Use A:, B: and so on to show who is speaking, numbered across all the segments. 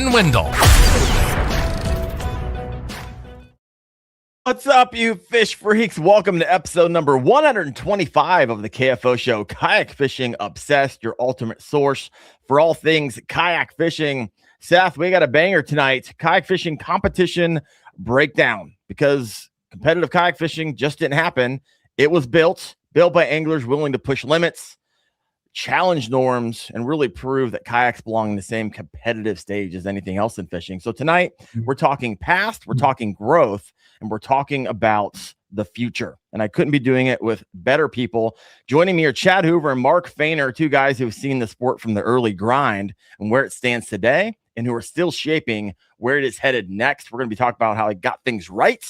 A: Daren Wendell.
B: What's up, you fish freaks? Welcome to episode number 125 of the KFO show, Kayak Fishing Obsessed, your ultimate source for all things kayak fishing. Seth, we got a banger tonight. Kayak fishing competition breakdown, because competitive kayak fishing just didn't happen. It was built by anglers willing to push limits, challenge norms, and really prove that kayaks belong in the same competitive stage as anything else in fishing. So tonight we're talking past, we're talking growth, and we're talking about the future. And I couldn't be doing it with better people. Joining me are Chad Hoover and Mark Fehner, two guys who've seen the sport from the early grind and where it stands today, and who are still shaping where it is headed next. We're going to be talking about how I got things right,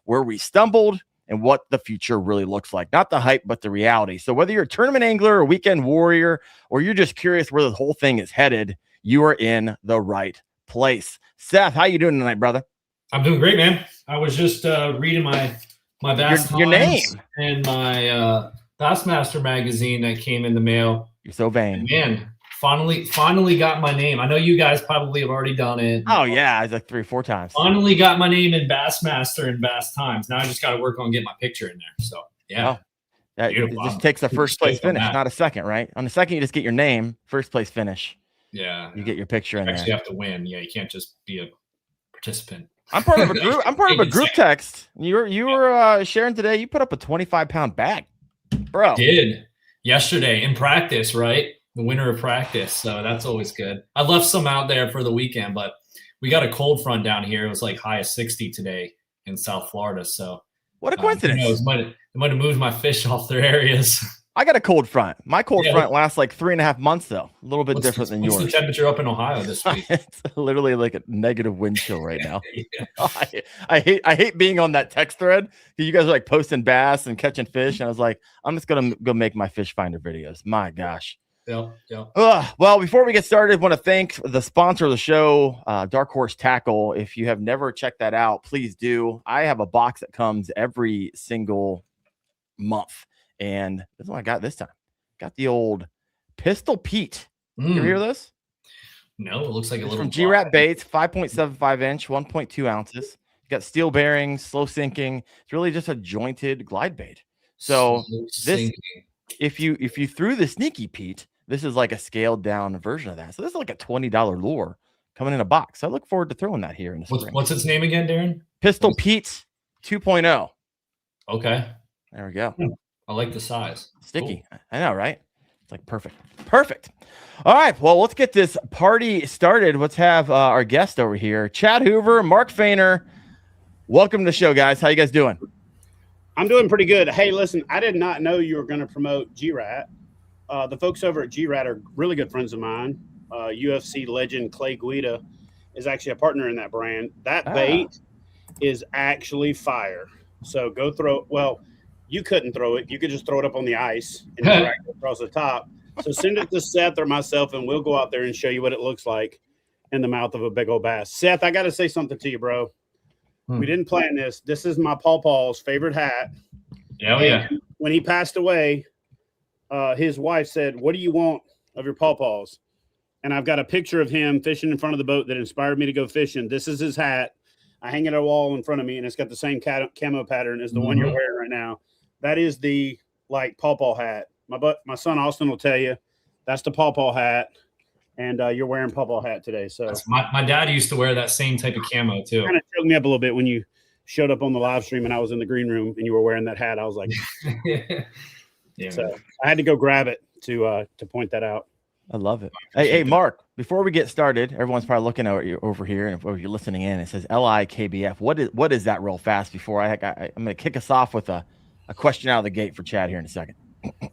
B: where we stumbled, and what the future really looks like. Not the hype, but the reality. So whether you're a tournament angler, a weekend warrior, or you're just curious where the whole thing is headed, you are in the right place. Seth, how you doing tonight, brother?
C: I'm doing great, man. I was just reading my Bass
B: your name
C: and my Bassmaster magazine that came in the mail.
B: You're so vain.
C: And man, finally got my name. I know you guys probably have already done it.
B: Oh yeah, it's like 3 or 4 times.
C: Finally got my name in Bassmaster and Bass Times. Now I just got to work on getting my picture in there. So yeah.
B: It just takes a first place finish, not a second, right? On the second, you just get your name, first place finish.
C: Yeah.
B: You get your picture in there.
C: Actually, you have to win. Yeah, you can't just be a participant.
B: I'm part of a group. I'm part of a group text. You were sharing today. You put up a 25-pound bag, bro.
C: I did yesterday in practice, right? The winner of practice. So that's always good. I left some out there for the weekend, but we got a cold front down here. It was like high of 60 today in South Florida. So
B: what a coincidence.
C: It might have moved my fish off their areas.
B: I got a cold front. My cold front lasts like 3.5 months, though. A little bit different than yours.
C: What's the temperature up in Ohio this week?
B: It's literally like a negative wind chill right now. I hate being on that text thread. You guys are like posting bass and catching fish, and I was like, I'm just gonna go make my fish finder videos. My gosh.
C: Yeah.
B: Well, before we get started, I want to thank the sponsor of the show, Dark Horse Tackle. If you have never checked that out, please do. I have a box that comes every single month. And this is what I got this time. Got the old Pistol Pete. You hear this?
C: No, it looks like a little
B: from G-Rat Baits, 5.75 inch, 1.2 ounces. Got steel bearings, slow sinking. It's really just a jointed glide bait. So if you threw the Sneaky Pete, this is like a scaled down version of that. So this is like a $20 lure coming in a box. So I look forward to throwing that here in the spring.
C: What's its name again, Daren?
B: Pistol Pete 2.0.
C: Okay.
B: There we go.
C: I like the size.
B: Sticky. Cool. I know, right? It's like perfect. All right. Well, let's get this party started. Let's have our guest over here, Chad Hoover, Mark Fehner. Welcome to the show, guys. How you guys doing?
D: I'm doing pretty good. Hey, listen, I did not know you were going to promote G-Rat. The folks over at G-Rat are really good friends of mine. UFC legend Clay Guida is actually a partner in that brand. That bait is actually fire. So go throw. Well, you couldn't throw it. You could just throw it up on the ice and drag it across the top. So send it to Seth or myself, and we'll go out there and show you what it looks like in the mouth of a big old bass. Seth, I got to say something to you, bro. We didn't plan this. This is my Pawpaw's favorite hat.
C: Yeah.
D: When he passed away, his wife said, "What do you want of your Pawpaws?" And I've got a picture of him fishing in front of the boat that inspired me to go fishing. This is his hat. I hang it on a wall in front of me, and it's got the same camo pattern as the one you're wearing right now. That is the Pawpaw hat. My son Austin will tell you that's the Pawpaw hat, and you're wearing Pawpaw hat today. So
C: my dad used to wear that same type of camo too.
D: Kind of choked me up a little bit when you showed up on the live stream and I was in the green room and you were wearing that hat. I was like,
C: yeah.
D: So I had to go grab it to point that out.
B: I love it. Hey, Mark, before we get started, everyone's probably looking at you over here, and if you're listening in, it says LIKBF. What is that real fast before I'm going to kick us off with a question out of the gate for Chad here in a second.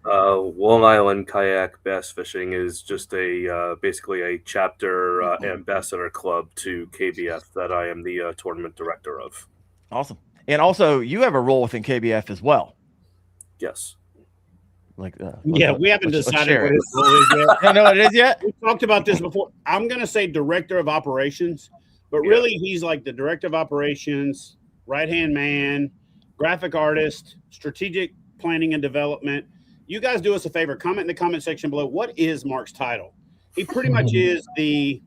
E: Long Island Kayak Bass Fishing is just basically a chapter ambassador club to KBF that I am the tournament director of.
B: Awesome. And also, you have a role within KBF as well.
E: Yes.
D: We haven't decided what his role is yet.
B: You know what it is yet?
D: We talked about this before. I'm going to say director of operations, but really he's like the director of operations, right-hand man, graphic artist, strategic planning and development. You guys do us a favor. Comment in the comment section below. What is Mark's title? He pretty much is the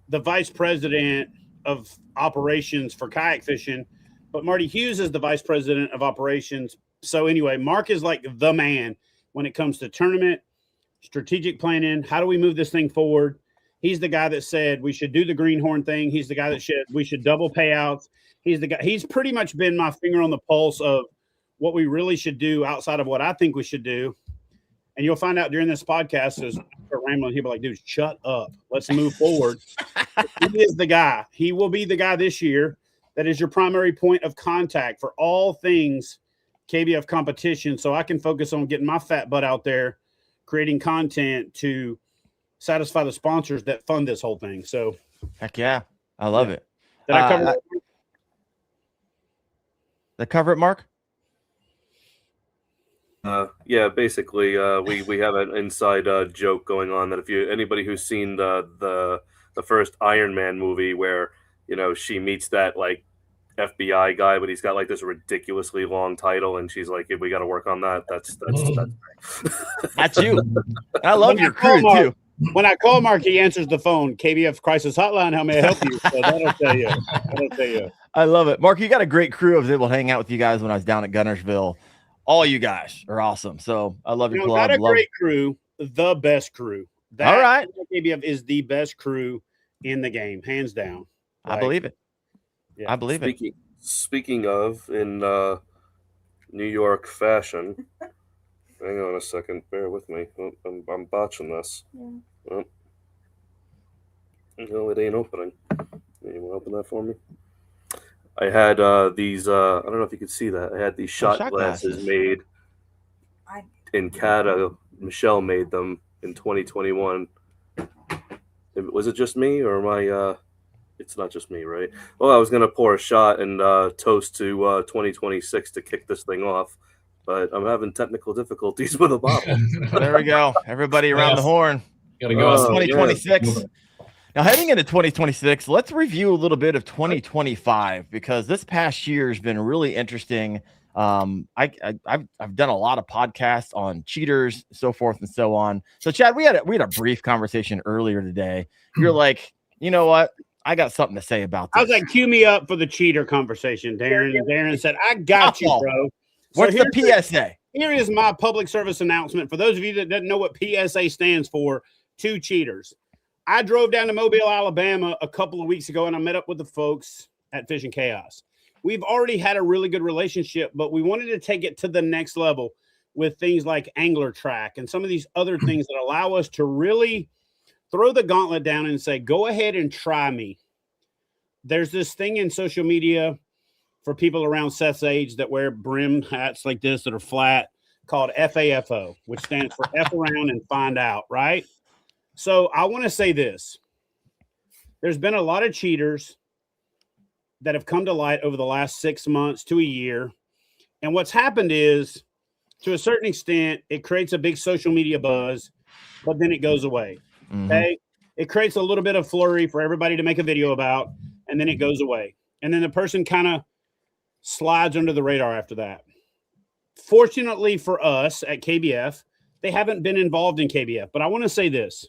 D: the vice president of operations for kayak fishing, but Marty Hughes is the vice president of operations. So anyway, Mark is like the man when it comes to tournament, strategic planning. How do we move this thing forward? He's the guy that said we should do the greenhorn thing. He's the guy that we should double payouts. He's the guy. He's pretty much been my finger on the pulse of what we really should do outside of what I think we should do. And you'll find out during this podcast as rambling, he'll be like, dude, shut up. Let's move forward. He is the guy. He will be the guy this year that is your primary point of contact for all things KBF competition. So I can focus on getting my fat butt out there, creating content to satisfy the sponsors that fund this whole thing. So
B: heck yeah. I love it.
D: Did I cover that?
B: Did I cover it, Mark?
E: Yeah, basically, we have an inside joke going on that if anybody who's seen the first Iron Man movie where she meets that like FBI guy, but he's got like this ridiculously long title, and she's like, "We got to work on that." That's
B: you. I love your crew too.
D: When I call Mark, he answers the phone. KBF Crisis Hotline. How may I help you? So that'll tell you.
B: I love it, Mark. You got a great crew. I was able to hang out with you guys when I was down at Gunnersville. All you guys are awesome. So I love your club.
D: Got a great crew, the best crew.
B: All right.
D: KBF is the best crew in the game, hands down.
B: I believe it. Yeah. I believe it.
E: Speaking of in New York fashion, hang on a second. Bear with me. I'm botching this. Yeah. No, it ain't opening. You want to open that for me? I had these, I don't know if you could see that. I had these shot glasses made in Canada. Michelle made them in 2021. Was it just me or am I, it's not just me, right? Well, I was going to pour a shot and toast to 2026 to kick this thing off, but I'm having technical difficulties with a bottle.
B: There we go. Everybody around the horn.
C: Gotta go.
B: 2026. Yeah. Now, heading into 2026, let's review a little bit of 2025 because this past year has been really interesting. I've done a lot of podcasts on cheaters, so forth and so on. So, Chad, we had a brief conversation earlier today. You're like, you know what? I got something to say about this.
D: I was like, cue me up for the cheater conversation, Daren. And Daren said, I got you, bro.
B: What's the PSA?
D: Here is my public service announcement. For those of you that doesn't know what PSA stands for, to cheaters. I drove down to Mobile, Alabama a couple of weeks ago, and I met up with the folks at Fishing Chaos. We've already had a really good relationship, but we wanted to take it to the next level with things like Angler Track and some of these other things that allow us to really throw the gauntlet down and say, go ahead and try me. There's this thing in social media for people around Seth's age that wear brim hats like this that are flat called FAFO, which stands for F around and find out, right? So I want to say this. There's been a lot of cheaters that have come to light over the last 6 months to a year. And what's happened is, to a certain extent, it creates a big social media buzz, but then it goes away. Okay. It creates a little bit of flurry for everybody to make a video about, and then it goes away. And then the person kind of slides under the radar after that. Fortunately for us at KBF, they haven't been involved in KBF. But I want to say this.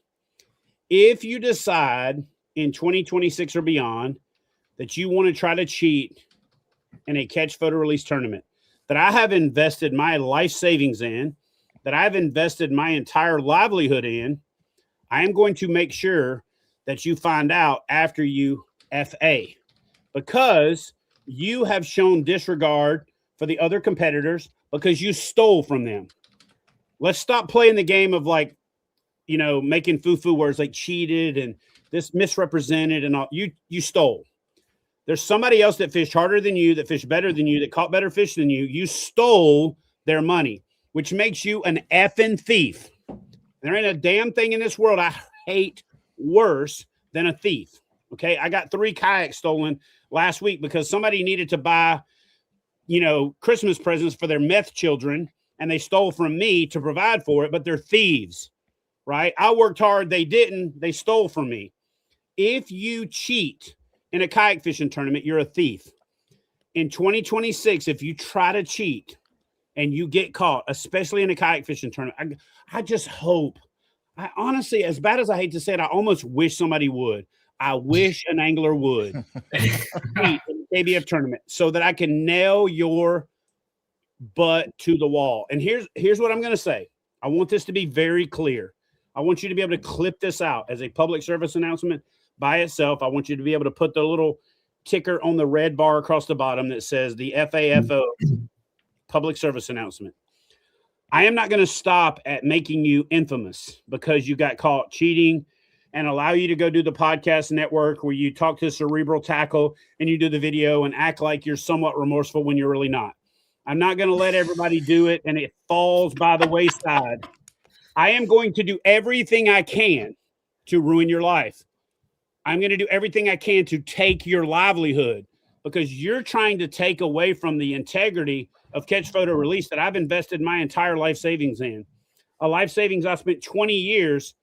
D: If you decide in 2026 or beyond that you want to try to cheat in a catch photo release tournament that I have invested my life savings in, that I've invested my entire livelihood in, I am going to make sure that you find out after you FA, because you have shown disregard for the other competitors because you stole from them. Let's stop playing the game of like, making foo-foo words like cheated and this misrepresented and all. You stole. There's somebody else that fished harder than you, that fished better than you, that caught better fish than you. You stole their money, which makes you an effing thief. There ain't a damn thing in this world I hate worse than a thief. Okay, I got 3 kayaks stolen last week because somebody needed to buy, Christmas presents for their meth children, and they stole from me to provide for it, but they're thieves, right? I worked hard. They didn't. They stole from me. If you cheat in a kayak fishing tournament, you're a thief. In 2026, if you try to cheat and you get caught, especially in a kayak fishing tournament, I just hope, I honestly, as bad as I hate to say it, I almost wish somebody would. I wish an angler would cheat in the KBF tournament so that I can nail your butt to the wall. And here's what I'm going to say. I want this to be very clear. I want you to be able to clip this out as a public service announcement by itself. I want you to be able to put the little ticker on the red bar across the bottom that says the FAFO public service announcement. I am not going to stop at making you infamous because you got caught cheating and allow you to go do the podcast network where you talk to Cerebral Tackle and you do the video and act like you're somewhat remorseful when you're really not. I'm not going to let everybody do it and it falls by the wayside. I am going to do everything I can to ruin your life. I'm going to do everything I can to take your livelihood because you're trying to take away from the integrity of Catch Photo Release that I've invested my entire life savings in. A life savings I spent 20 years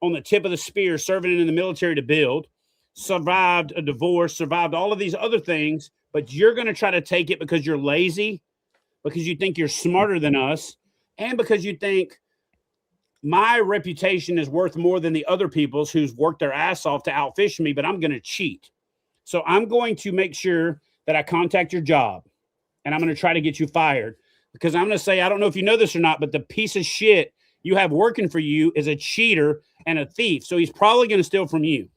D: on the tip of the spear serving in the military to build, survived a divorce, survived all of these other things, but you're going to try to take it because you're lazy, because you think you're smarter than us, and because you think my reputation is worth more than the other people's who's worked their ass off to outfish me, but I'm going to cheat. So I'm going to make sure that I contact your job and I'm going to try to get you fired because I'm going to say, I don't know if you know this or not, but the piece of shit you have working for you is a cheater and a thief. So he's probably going to steal from you.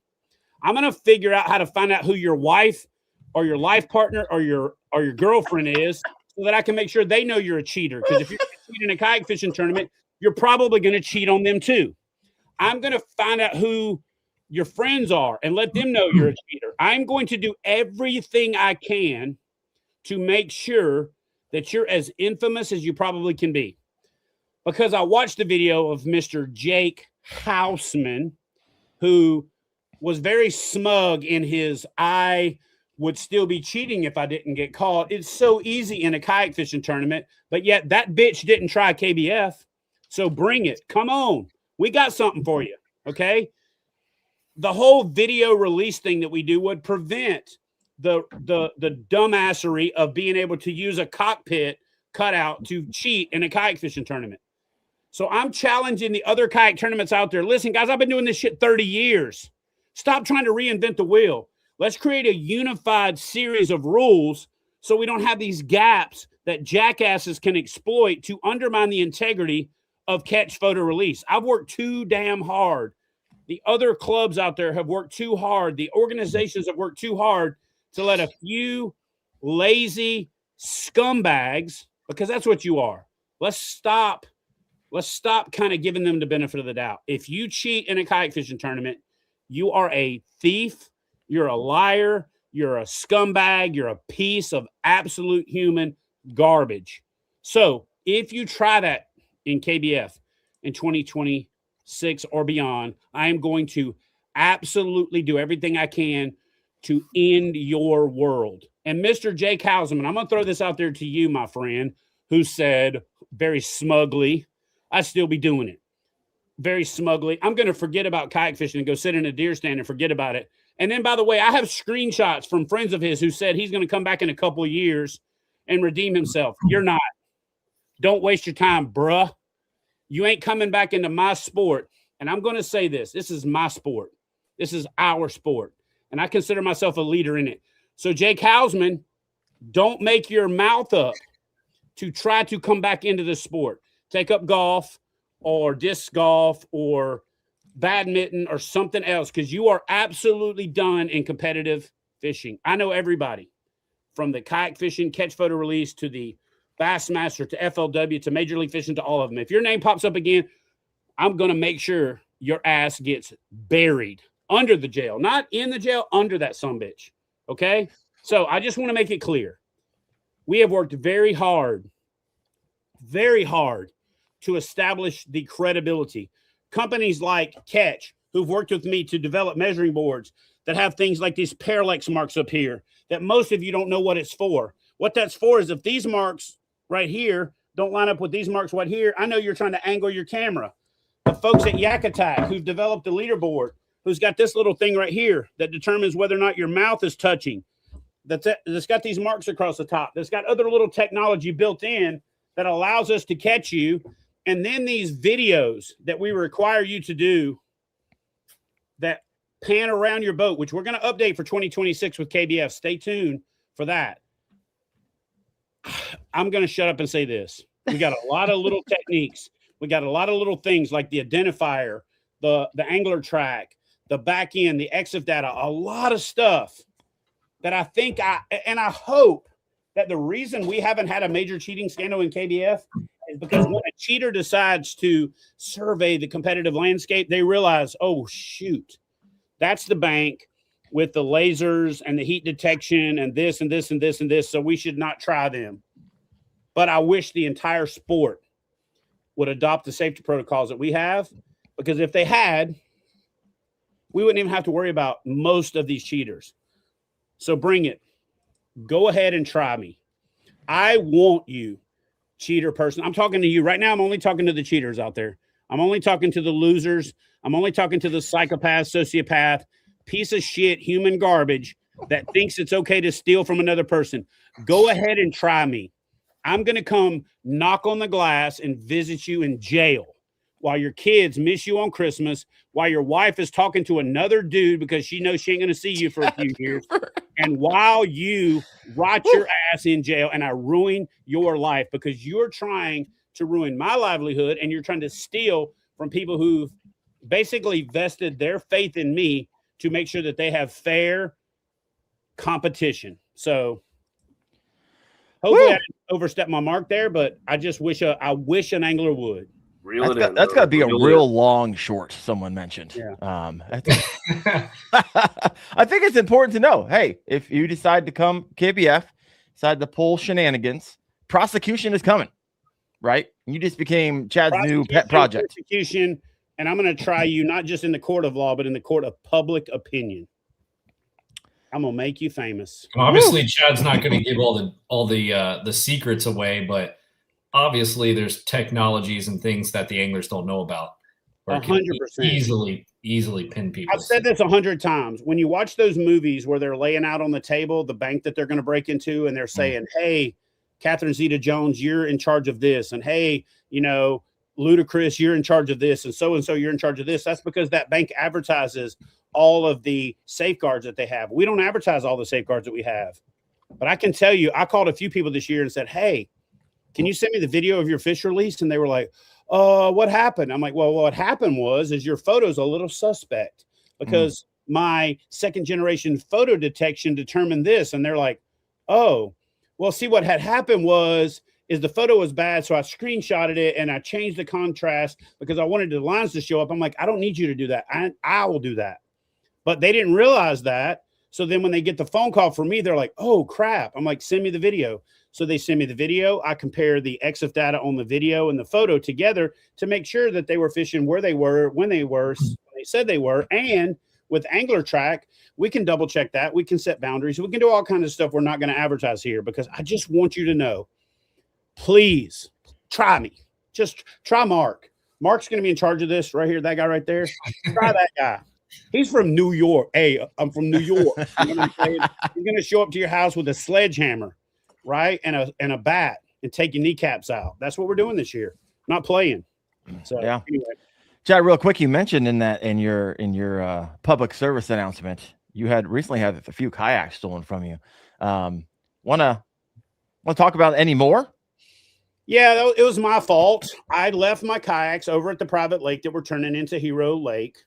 D: I'm going to figure out how to find out who your wife or your life partner or your girlfriend is so that I can make sure they know you're a cheater. Because if you're going to cheat in a kayak fishing tournament, you're probably going to cheat on them too. I'm going to find out who your friends are and let them know you're a cheater. I'm going to do everything I can to make sure that you're as infamous as you probably can be. Because I watched the video of Mr. Jake Houseman, who was very smug in his, I would still be cheating if I didn't get caught. It's so easy in a kayak fishing tournament, but yet that bitch didn't try KBF. So bring it. Come on. We got something for you. Okay. The whole video release thing that we do would prevent the dumbassery of being able to use a cockpit cutout to cheat in a kayak fishing tournament. So I'm challenging the other kayak tournaments out there. Listen, guys, I've been doing this shit 30 years. Stop trying to reinvent the wheel. Let's create a unified series of rules so we don't have these gaps that jackasses can exploit to undermine the integrity of Catch Photo Release. I've worked too damn hard. The other clubs out there have worked too hard. The organizations have worked too hard to let a few lazy scumbags, because that's what you are. Let's stop kind of giving them the benefit of the doubt. If you cheat in a kayak fishing tournament, you are a thief, you're a liar, you're a scumbag, you're a piece of absolute human garbage. So if you try that in KBF in 2026 or beyond, I am going to absolutely do everything I can to end your world. And Mr. Jake Houseman, I'm going to throw this out there to you, my friend, who said very smugly, I'd still be doing it. Very smugly, I'm going to forget about kayak fishing and go sit in a deer stand and forget about it. And then, by the way, I have screenshots from friends of his who said he's going to come back in a couple of years and redeem himself. You're not. Don't waste your time, bruh. You ain't coming back into my sport. And I'm going to say this. This is my sport. This is our sport. And I consider myself a leader in it. So, Jake Houseman, don't make your mouth up to try to come back into the sport. Take up golf or disc golf or badminton or something else, because you are absolutely done in competitive fishing. I know everybody from the kayak fishing, Catch Photo Release to the Bassmaster to FLW to Major League Fishing to all of them. If your name pops up again, I'm going to make sure your ass gets buried under the jail, not in the jail, under that sumbitch. Okay. So I just want to make it clear. We have worked very hard to establish the credibility. Companies like Catch, who've worked with me to develop measuring boards that have things like these parallax marks up here that most of you don't know what it's for. What that's for is if these marks right here don't line up with these marks right here, I know you're trying to angle your camera. The folks at Yak Attack who've developed the leaderboard, who's got this little thing right here that determines whether or not your mouth is touching. That's got these marks across the top. That's got other little technology built in that allows us to catch you. And then these videos that we require you to do that pan around your boat, which we're going to update for 2026 with KBF. Stay tuned for that. I'm going to shut up and say this. We got a lot of little techniques. We got a lot of little things like the identifier, the angler track, the back end, the EXIF data, a lot of stuff that I think I hope that the reason we haven't had a major cheating scandal in KBF is because when a cheater decides to survey the competitive landscape, they realize, oh, shoot, that's the bank with the lasers and the heat detection and this and this and this and this. So we should not try them. But I wish the entire sport would adopt the safety protocols that we have, because if they had, we wouldn't even have to worry about most of these cheaters. So bring it. Go ahead and try me. I want you, cheater person. I'm talking to you right now. I'm only talking to the cheaters out there. I'm only talking to the losers. I'm only talking to the psychopath, sociopath, piece of shit, human garbage that thinks it's okay to steal from another person. Go ahead and try me. I'm going to come knock on the glass and visit you in jail while your kids miss you on Christmas, while your wife is talking to another dude because she knows she ain't going to see you for a few years, and while you rot your ass in jail and I ruin your life because you're trying to ruin my livelihood and you're trying to steal from people who've basically vested their faith in me to make sure that they have fair competition. So hopefully I didn't overstep my mark there, but I just wish I wish an angler would.
B: That's got to be a real long short. Someone mentioned.
D: Yeah.
B: I think it's important to know. Hey, if you decide to come KBF, decide to pull shenanigans, prosecution is coming, right? You just became Chad's new pet project.
D: Prosecution, and I'm going to try you not just in the court of law, but in the court of public opinion. I'm gonna make you famous.
C: Obviously, Chad's not going to give all the secrets away, but obviously, there's technologies and things that the anglers don't know about.
D: 100%.
C: Easily pin people.
D: I've said this 100 times. When you watch those movies where they're laying out on the table the bank that they're going to break into, and they're saying, "Hey, Catherine Zeta-Jones, you're in charge of this," and "Hey, Ludacris, you're in charge of this," and so you're in charge of this. That's because that bank advertises all of the safeguards that they have. We don't advertise all the safeguards that we have. But I can tell you, I called a few people this year and said, "Hey, can you send me the video of your fish release?" And they were like, what happened? I'm like, well, what happened is your photo's a little suspect because my second generation photo detection determined this. And they're like, oh, well, see, what had happened is the photo was bad. So I screenshotted it and I changed the contrast because I wanted the lines to show up. I'm like, I don't need you to do that. I will do that. But they didn't realize that. So then when they get the phone call from me, they're like, oh, crap. I'm like, send me the video. So they send me the video. I compare the EXIF data on the video and the photo together to make sure that they were fishing where they were, when they said they were. And with Angler Track, we can double check that. We can set boundaries. We can do all kinds of stuff we're not going to advertise here because I just want you to know, please try me. Just try Mark. Mark's going to be in charge of this right here. That guy right there. Try that guy. He's from New York. Hey, I'm from New York. You know what I'm saying? He's going to show up to your house with a sledgehammer, right? And a bat and take your kneecaps out. That's what we're doing this year. Not playing. So
B: yeah.
D: Anyway.
B: Chad, real quick, you mentioned in your public service announcement, you had recently had a few kayaks stolen from you. Want to talk about it any more?
D: Yeah, it was my fault. I left my kayaks over at the private lake that we're turning into Hero Lake.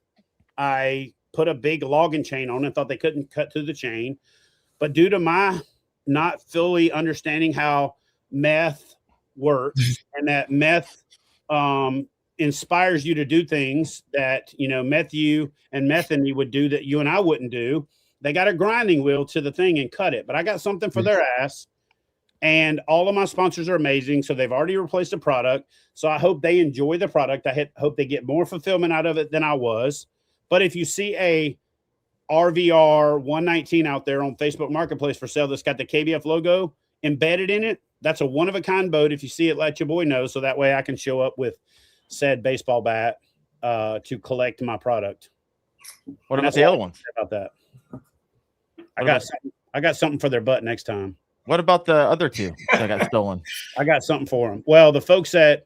D: I put a big logging chain on and thought they couldn't cut through the chain. But due to my not fully understanding how meth works and that meth inspires you to do things that, meth you and methany would do that you and I wouldn't do, they got a grinding wheel to the thing and cut it. But I got something for their ass. And all of my sponsors are amazing. So they've already replaced the product. So I hope they enjoy the product. I hope they get more fulfillment out of it than I was. But if you see a RVR 119 out there on Facebook Marketplace for sale that's got the KBF logo embedded in it, that's a one-of-a-kind boat. If you see it, let your boy know so that way I can show up with said baseball bat to collect my product.
B: What about the other ones?
D: About that, I got something for their butt next time.
B: What about the other two that got stolen?
D: I got something for them. Well, the folks at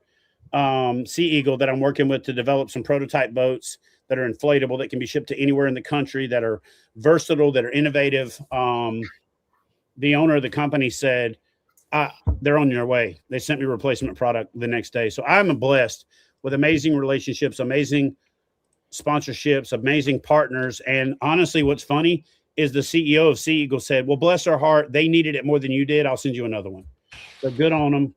D: Sea Eagle that I'm working with to develop some prototype boats that are inflatable, that can be shipped to anywhere in the country, that are versatile, that are innovative. The owner of the company said, they're on their way. They sent me a replacement product the next day. So I'm blessed with amazing relationships, amazing sponsorships, amazing partners. And honestly, what's funny is the CEO of Sea Eagle said, well, bless their heart, they needed it more than you did. I'll send you another one. So good on them.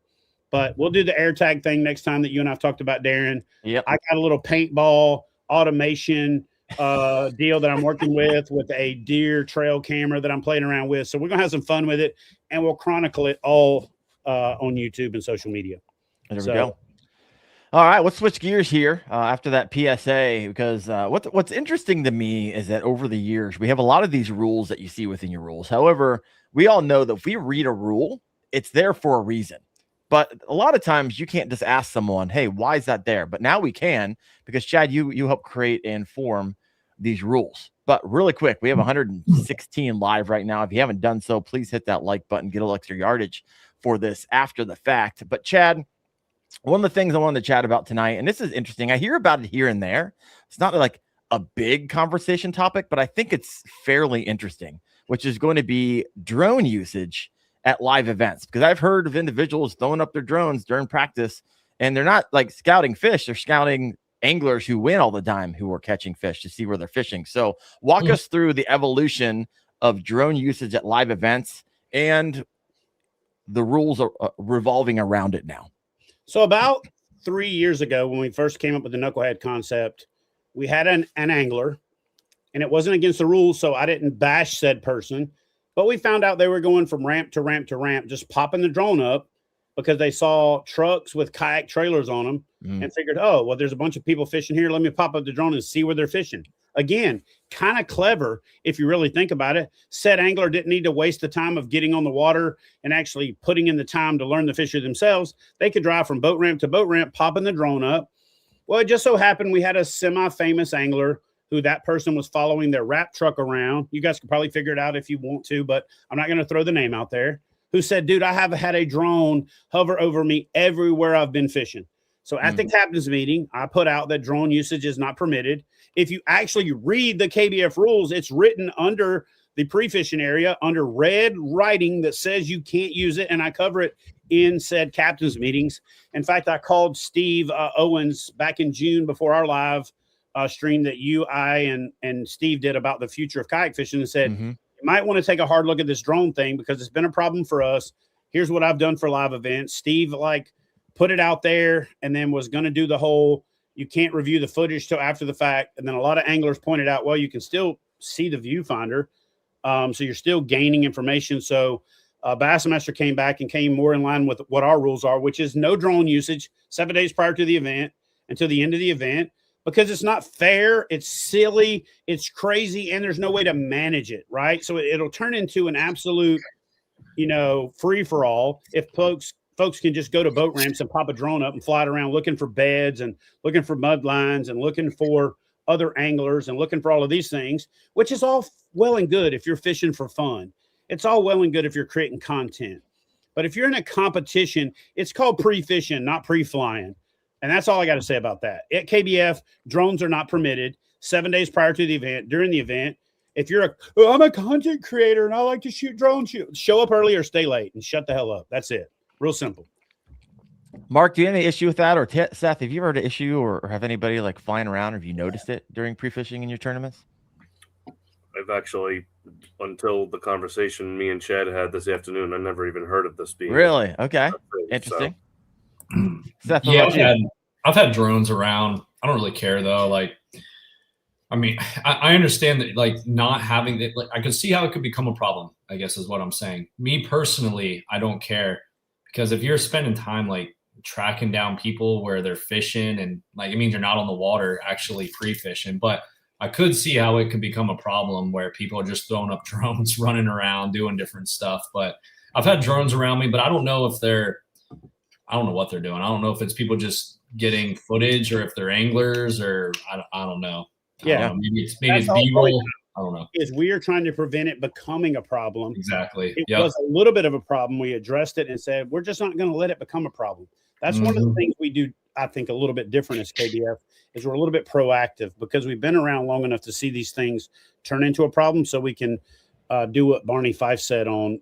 D: But we'll do the AirTag thing next time that you and I've talked about, Daren.
B: Yep.
D: I got a little paintball automation deal that I'm working with a deer trail camera that I'm playing around with. So we're going to have some fun with it, and we'll chronicle it all on YouTube and social media.
B: There we go. All right, let's switch gears here after that PSA, because what's interesting to me is that over the years, we have a lot of these rules that you see within your rules. However, we all know that if we read a rule, it's there for a reason. But a lot of times you can't just ask someone, hey, why is that there? But now we can, because Chad, you help create and form these rules. But really quick, we have 116 live right now. If you haven't done so, please hit that like button, get a little extra yardage for this after the fact. But Chad, one of the things I wanted to chat about tonight, and this is interesting, I hear about it here and there. It's not like a big conversation topic, but I think it's fairly interesting, which is going to be drone usage at live events, because I've heard of individuals throwing up their drones during practice, and they're not like scouting fish, they're scouting anglers who win all the time, who are catching fish to see where they're fishing. So walk us through the evolution of drone usage at live events and the rules are revolving around it now.
D: So about 3 years ago, when we first came up with the knucklehead concept, we had an angler, and it wasn't against the rules, so I didn't bash said person. But we found out they were going from ramp to ramp to ramp, just popping the drone up because they saw trucks with kayak trailers on them and figured, oh, well, there's a bunch of people fishing here. Let me pop up the drone and see where they're fishing. Again, kind of clever if you really think about it. Said angler didn't need to waste the time of getting on the water and actually putting in the time to learn the fishery themselves. They could drive from boat ramp to boat ramp, popping the drone up. Well, it just so happened we had a semi-famous angler who that person was following their wrap truck around. You guys can probably figure it out if you want to, but I'm not going to throw the name out there. Who said, dude, I have had a drone hover over me everywhere I've been fishing. So at the captain's meeting, I put out that drone usage is not permitted. If you actually read the KBF rules, it's written under the pre-fishing area under red writing that says you can't use it. And I cover it in said captain's meetings. In fact, I called Steve Owens back in June before our live stream that I and Steve did about the future of kayak fishing and said, you might want to take a hard look at this drone thing because it's been a problem for us. Here's what I've done for live events. Steve put it out there and then was going to do the whole, you can't review the footage till after the fact. And then a lot of anglers pointed out, well, you can still see the viewfinder. So you're still gaining information. So Bassmaster came back and came more in line with what our rules are, which is no drone usage 7 days prior to the event until the end of the event, because it's not fair. It's silly. It's crazy. And there's no way to manage it. Right. So it'll turn into an absolute, free for all. If folks can just go to boat ramps and pop a drone up and fly it around looking for beds and looking for mud lines and looking for other anglers and looking for all of these things, which is all well and good if you're fishing for fun. It's all well and good if you're creating content. But if you're in a competition, it's called pre-fishing, not pre-flying. And that's all I got to say about that. At KBF, drones are not permitted 7 days prior to the event, during the event. If I'm a content creator and I like to shoot drones, show up early or stay late and shut the hell up. That's it. Real simple.
B: Mark, do you have any issue with that? Or Seth, have you ever had an issue or have anybody flying around? Have you noticed it during pre-fishing in your tournaments?
E: I've actually, until the conversation me and Chad had this afternoon, I never even heard of this being.
B: Really? Okay. Interesting.
E: So.
B: Seth,
C: yeah, I've had drones around. I don't really care though. I understand that not having it, I can see how it could become a problem, I guess is what I'm saying. Me personally, I don't care, because if you're spending time tracking down people where they're fishing and it means you're not on the water actually pre-fishing. But I could see how it could become a problem where people are just throwing up drones, running around, doing different stuff. But I've had drones around me, but I don't know if I don't know what they're doing. I don't know if it's people just getting footage or if they're anglers or I don't know.
D: Yeah.
C: Maybe it's B-roll. I don't know.
D: Is we are trying to prevent it becoming a problem.
C: Exactly.
D: It was a little bit of a problem. We addressed it and said, we're just not going to let it become a problem. That's one of the things we do I think, a little bit different as KBF is we're a little bit proactive because we've been around long enough to see these things turn into a problem, so we can do what Barney Fife said on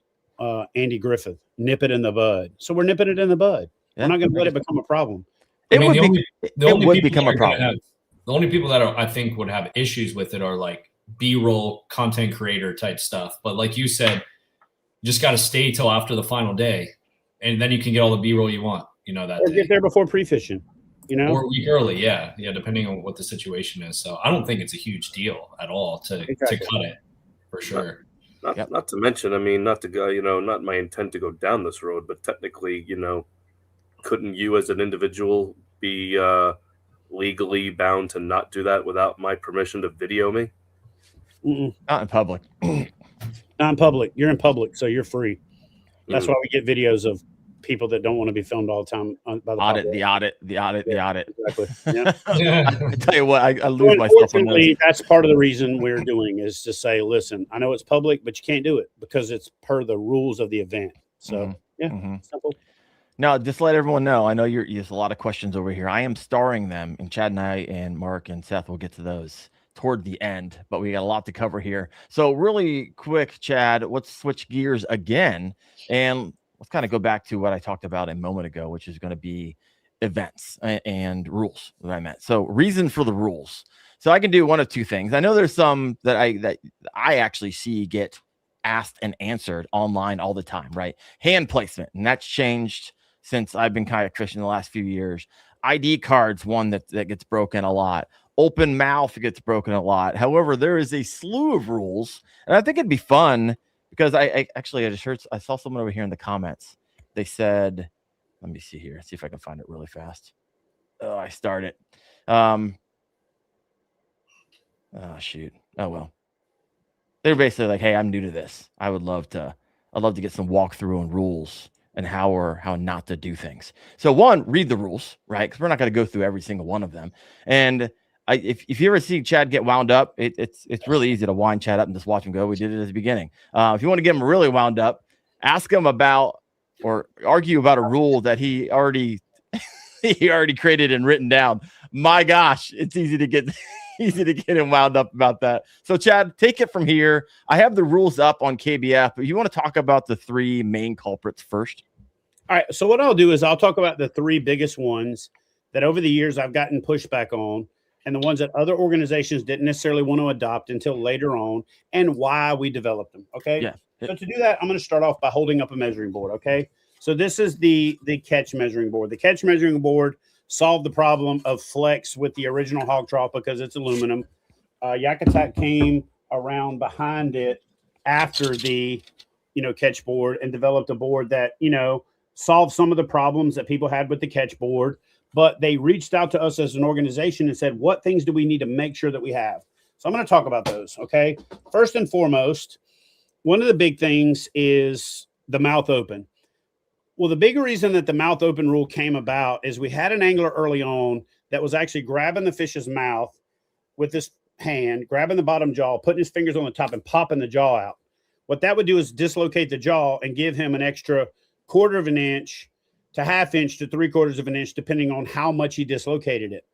D: Andy Griffith, nip it in the bud. So we're nipping it in the bud.
B: Yeah.
D: We're not going to let it become a problem.
B: It would become a problem.
C: The only people that I think would have issues with it are like B-roll content creator type stuff. But like you said, you just got to stay till after the final day, and then you can get all the B-roll you want. That
D: or get there before pre-fishing.
C: Or a week early, yeah, depending on what the situation is. So I don't think it's a huge deal at all to cut it, for sure.
E: Not to mention, I mean, not to go, not my intent to go down this road, but technically, couldn't you as an individual be legally bound to not do that without my permission to video me?
B: Not in public.
D: Not in public. You're in public, so you're free. That's why we get videos of people that don't want to be filmed all the time. By
B: the audit.
D: Exactly. Yeah.
B: I tell you what, I lose myself on those.
D: That's part of the reason we're doing is to say, listen, I know it's public, but you can't do it because it's per the rules of the event. So simple.
B: Now, just let everyone know, I know there's a lot of questions over here. I am starring them, and Chad and I and Mark and Seth will get to those toward the end, but we got a lot to cover here. So really quick, Chad, let's switch gears again, and let's kind of go back to what I talked about a moment ago, which is going to be events and rules that I meant. So reason for the rules. So I can do one of two things. I know there's some that I actually see get asked and answered online all the time, right? Hand placement, and that's changed since I've been kayak fishing the last few years. ID cards, one that gets broken a lot. Open mouth gets broken a lot. However, there is a slew of rules, and I think it'd be fun because I just heard, I saw someone over here in the comments. They said, let me see here, see if I can find it really fast. Oh, I started. Oh, shoot. Oh, well. They're basically like, hey, I'm new to this. I'd love to get some walkthrough and rules and how not to do things. So one, read the rules, right? Because we're not going to go through every single one of them. And if you ever see Chad get wound up, it's really easy to wind Chad up and just watch him go. We did it at the beginning. If you want to get him really wound up, ask him about or argue about a rule that he already created and written down. My gosh, it's easy to get him wound up about that. So Chad, take it from here. I have the rules up on KBF, but you want to talk about the three main culprits first?
D: All right. So what I'll do is I'll talk about the three biggest ones that over the years I've gotten pushback on, and the ones that other organizations didn't necessarily want to adopt until later on, and why we developed them. Okay.
B: Yeah.
D: So to do that, I'm going to start off by holding up a measuring board. Okay. So this is the catch measuring board. The catch measuring board solved the problem of flex with the original hog trough because it's aluminum. Yakutat came around behind it after the, catch board and developed a board that, solved some of the problems that people had with the catch board. But they reached out to us as an organization and said, what things do we need to make sure that we have? So I'm going to talk about those. Okay. First and foremost, one of the big things is the mouth open. Well, the big reason that the mouth open rule came about is we had an angler early on that was actually grabbing the fish's mouth with his hand, grabbing the bottom jaw, putting his fingers on the top and popping the jaw out. What that would do is dislocate the jaw and give him an extra 1/4 of an inch to 1/2 inch to 3/4 of an inch, depending on how much he dislocated it.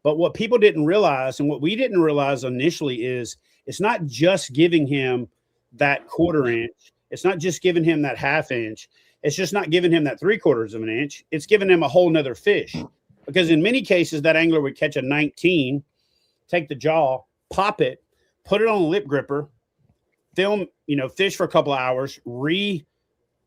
D: But what people didn't realize, and what we didn't realize initially, is it's not just giving him that 1/4 inch. It's not just giving him that 1/2 inch. It's just not giving him that 3/4 of an inch. It's giving him a whole nother fish. Because in many cases, that angler would catch a 19, take the jaw, pop it, put it on a lip gripper, film, fish for a couple of hours,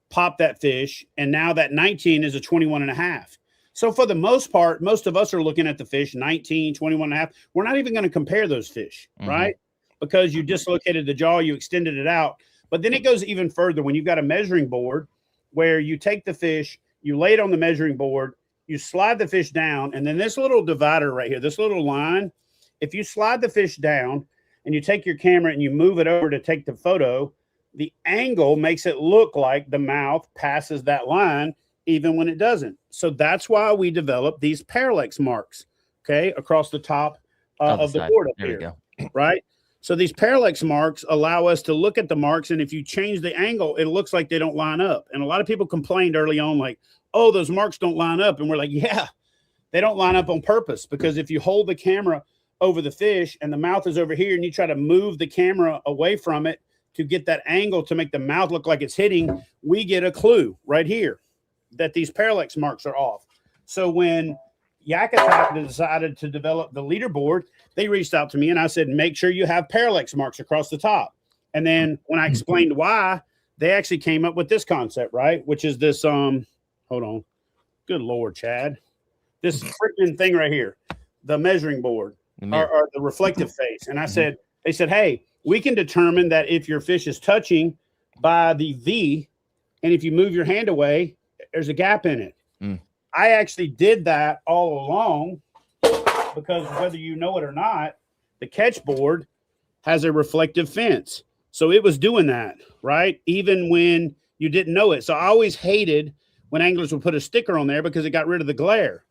D: pop that fish, and now that 19 is a 21.5. So for the most part, most of us are looking at the fish 19, 21.5. We're not even going to compare those fish, right? Because you dislocated the jaw, you extended it out. But then it goes even further when you've got a measuring board where you take the fish, you lay it on the measuring board, you slide the fish down, and then this little divider right here, this little line, if you slide the fish down and you take your camera and you move it over to take the photo, the angle makes it look like the mouth passes that line even when it doesn't. So that's why we developed these parallax marks, okay, across the top of the board up here, right? So these parallax marks allow us to look at the marks, and if you change the angle, it looks like they don't line up. And a lot of people complained early on like, oh, those marks don't line up. And we're like, yeah, they don't line up on purpose, because if you hold the camera over the fish and the mouth is over here and you try to move the camera away from it to get that angle to make the mouth look like it's hitting, we get a clue right here that these parallax marks are off. So when Yak Attack decided to develop the leaderboard, they reached out to me and I said, make sure you have parallax marks across the top. And then when I explained why, they actually came up with this concept, right? Which is this, hold on. Good Lord, Chad. This freaking thing right here, the measuring board or the reflective face. And I said, they said, hey, we can determine that if your fish is touching by the V, and if you move your hand away, there's a gap in it. I actually did that all along, because whether you know it or not, the catch board has a reflective fence. So it was doing that, right? Even when you didn't know it. So I always hated when anglers would put a sticker on there because it got rid of the glare.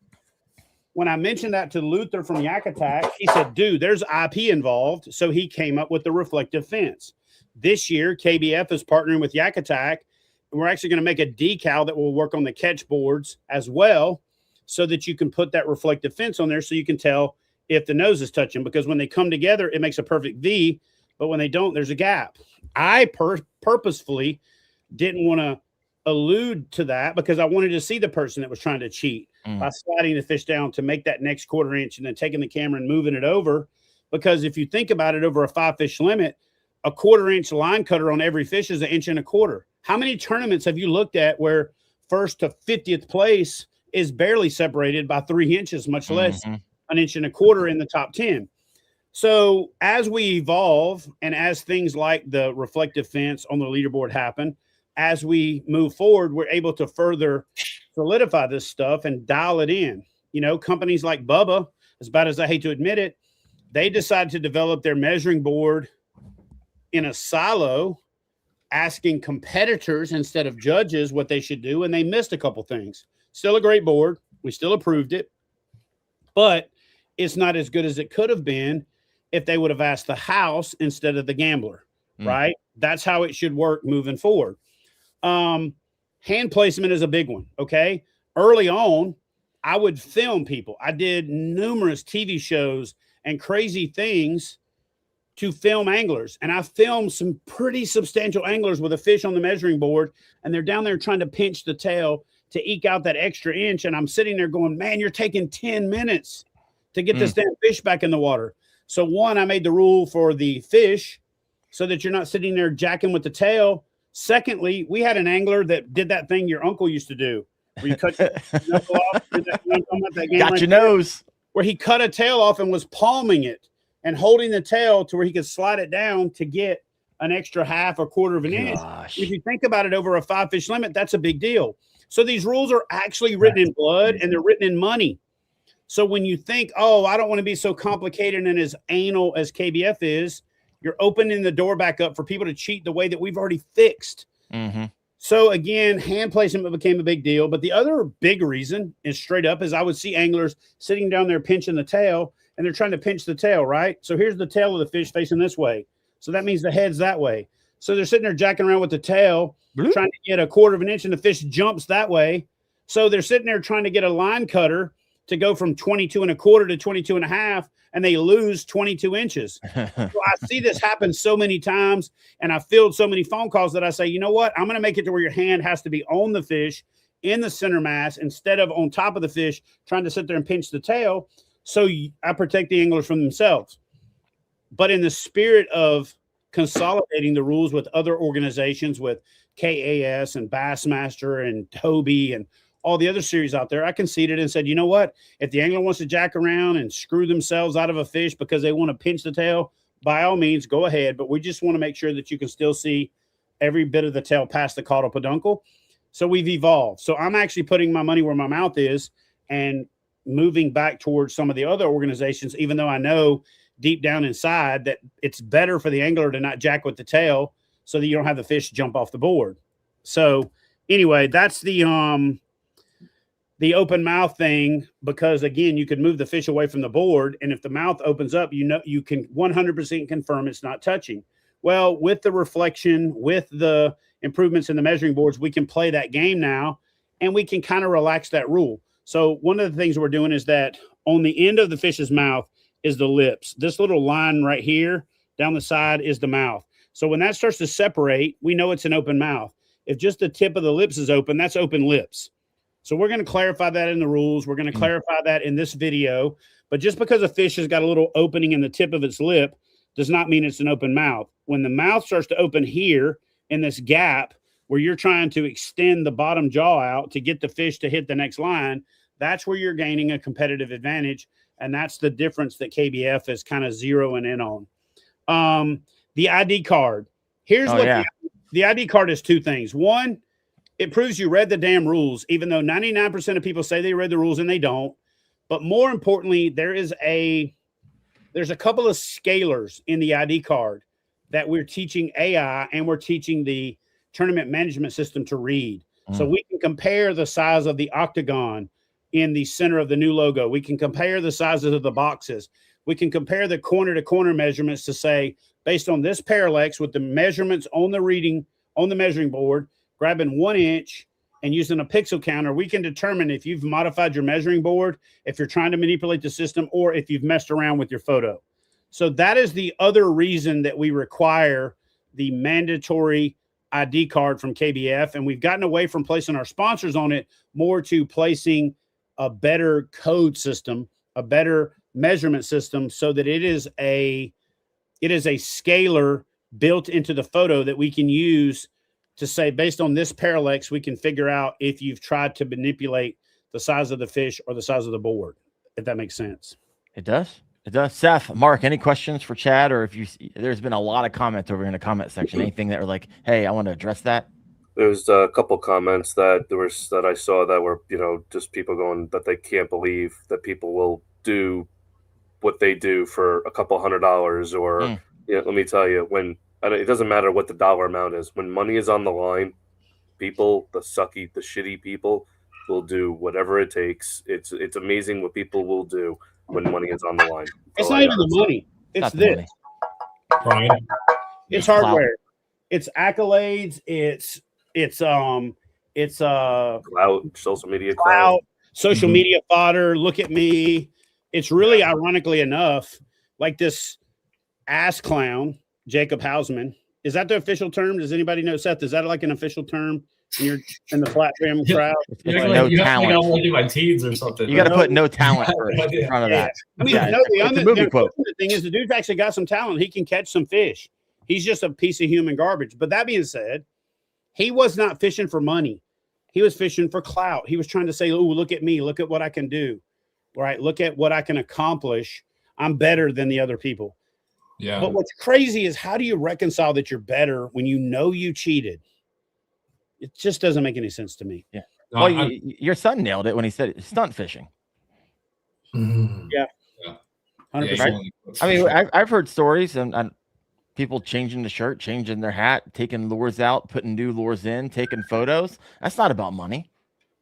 D: When I mentioned that to Luther from Yak Attack, he said, dude, there's IP involved. So he came up with the reflective fence. This year, KBF is partnering with Yak Attack, and we're actually going to make a decal that will work on the catch boards as well, so that you can put that reflective fence on there so you can tell if the nose is touching, because when they come together, it makes a perfect V, but when they don't, there's a gap. I purposefully didn't want to allude to that because I wanted to see the person that was trying to cheat by sliding the fish down to make that next quarter inch and then taking the camera and moving it over. Because if you think about it, over a 5-fish limit, a quarter-inch line cutter on every fish is 1.25 inches. How many tournaments have you looked at where first to 50th place is barely separated by 3 inches, much less 1.25 inches in the top 10? So as we evolve and as things like the reflective fence on the leaderboard happen, as we move forward, we're able to further solidify this stuff and dial it in. You know, companies like Bubba, as bad as I hate to admit it, they decided to develop their measuring board in a silo, asking competitors instead of judges what they should do, and they missed a couple things. Still a great board. We still approved it, but it's not as good as it could have been if they would have asked the house instead of the gambler, right? That's how it should work moving forward. Hand placement is a big one, okay? Early on, I would film people. I did numerous TV shows and crazy things to film anglers. And I filmed some pretty substantial anglers with a fish on the measuring board, and they're down there trying to pinch the tail to eke out that extra inch. And I'm sitting there going, man, you're taking 10 minutes to get this damn fish back in the water. So one, I made the rule for the fish so that you're not sitting there jacking with the tail. Secondly, we had an angler that did that thing your uncle used to do, where you cut your knuckle off.
B: Got your nose.
D: Where he cut a tail off and was palming it and holding the tail to where he could slide it down to get an extra half or quarter of an inch. If you think about it, over a 5-fish limit, that's a big deal. So these rules are actually written in blood and they're written in money. So when you think, oh, I don't want to be so complicated and as anal as KBF is, you're opening the door back up for people to cheat the way that we've already fixed. So again, hand placement became a big deal. But the other big reason is straight up is I would see anglers sitting down there pinching the tail, and they're trying to pinch the tail, right? So here's the tail of the fish facing this way. So that means the head's that way. So they're sitting there jacking around with the tail, trying to get a quarter of an inch, and the fish jumps that way. So they're sitting there trying to get a line cutter to go from 22 1/4 to 22 1/2, and they lose 22 inches. So I see this happen so many times, and I field so many phone calls that I say, you know what? I'm going to make it to where your hand has to be on the fish in the center mass instead of on top of the fish trying to sit there and pinch the tail. So I protect the anglers from themselves. But in the spirit of consolidating the rules with other organizations, with KAS and Bassmaster and Toby and all the other series out there, I conceded and said, you know what? If the angler wants to jack around and screw themselves out of a fish because they want to pinch the tail, by all means, go ahead. But we just want to make sure that you can still see every bit of the tail past the caudal peduncle. So we've evolved. So I'm actually putting my money where my mouth is and moving back towards some of the other organizations, even though I know deep down inside that it's better for the angler to not jack with the tail so that you don't have the fish jump off the board. So anyway, that's the open mouth thing, because again, you could move the fish away from the board, and if the mouth opens up, you know, you can 100% confirm it's not touching. Well, with the reflection, with the improvements in the measuring boards, we can play that game now, and we can kind of relax that rule. So one of the things we're doing is that on the end of the fish's mouth is the lips. This little line right here down the side is the mouth. So when that starts to separate, we know it's an open mouth. If just the tip of the lips is open, that's open lips. So we're going to clarify that in the rules. We're going to clarify that in this video. But just because a fish has got a little opening in the tip of its lip does not mean it's an open mouth. When the mouth starts to open here in this gap where you're trying to extend the bottom jaw out to get the fish to hit the next line, that's where you're gaining a competitive advantage. And that's the difference that KBF is kind of zeroing in on. The ID card. Here's the ID card is two things. One, it proves you read the damn rules, even though 99% of people say they read the rules and they don't. But more importantly, there's a couple of scalars in the ID card that we're teaching AI and we're teaching the tournament management system to read. So we can compare the size of the octagon in the center of the new logo. We can compare the sizes of the boxes. We can compare the corner to corner measurements to say, based on this parallax with the measurements on the measuring board, grabbing 1 inch and using a pixel counter, we can determine if you've modified your measuring board, if you're trying to manipulate the system, or if you've messed around with your photo. So that is the other reason that we require the mandatory ID card from KBF. And we've gotten away from placing our sponsors on it, more to placing a better code system, a better measurement system, so that it is a scalar built into the photo that we can use to say, based on this parallax, we can figure out if you've tried to manipulate the size of the fish or the size of the board, if that makes sense.
B: It does. It does. Seth, Mark, any questions for Chad? Or there's been a lot of comments over in the comment section. Anything that were like, hey, I want to address that?
E: There's a couple comments that I saw that were, just people going that they can't believe that people will do what they do for a couple $100 or, let me tell you, it doesn't matter what the dollar amount is. When money is on the line, people, the shitty people, will do whatever it takes. It's amazing what people will do when money is on the line.
D: It's not even the money. It's this.
C: Right.
D: It's hardware. It's accolades. It's
E: clout, social media
D: clout, social media fodder. Look at me. It's really, ironically enough, like this ass clown, Jacob Hausman. Is that the official term? Does anybody know, Seth? Is that like an official term when you're in the flat trim crowd?
B: No talent.
C: I want to do my teens or something.
B: You got to put no talent in front of that.
D: I mean, the thing is, the dude's actually got some talent. He can catch some fish. He's just a piece of human garbage. But that being said, he was not fishing for money. He was fishing for clout. He was trying to say, oh, look at me. Look at what I can do. Right? Look at what I can accomplish. I'm better than the other people.
C: Yeah.
D: But what's crazy is, how do you reconcile that you're better when you know you cheated? It just doesn't make any sense to me.
B: Yeah. Well, your son nailed it when he said stunt fishing.
D: Yeah. 100%.
B: Right? I mean, I've heard stories and people changing the shirt, changing their hat, taking lures out, putting new lures in, taking photos. That's not about money.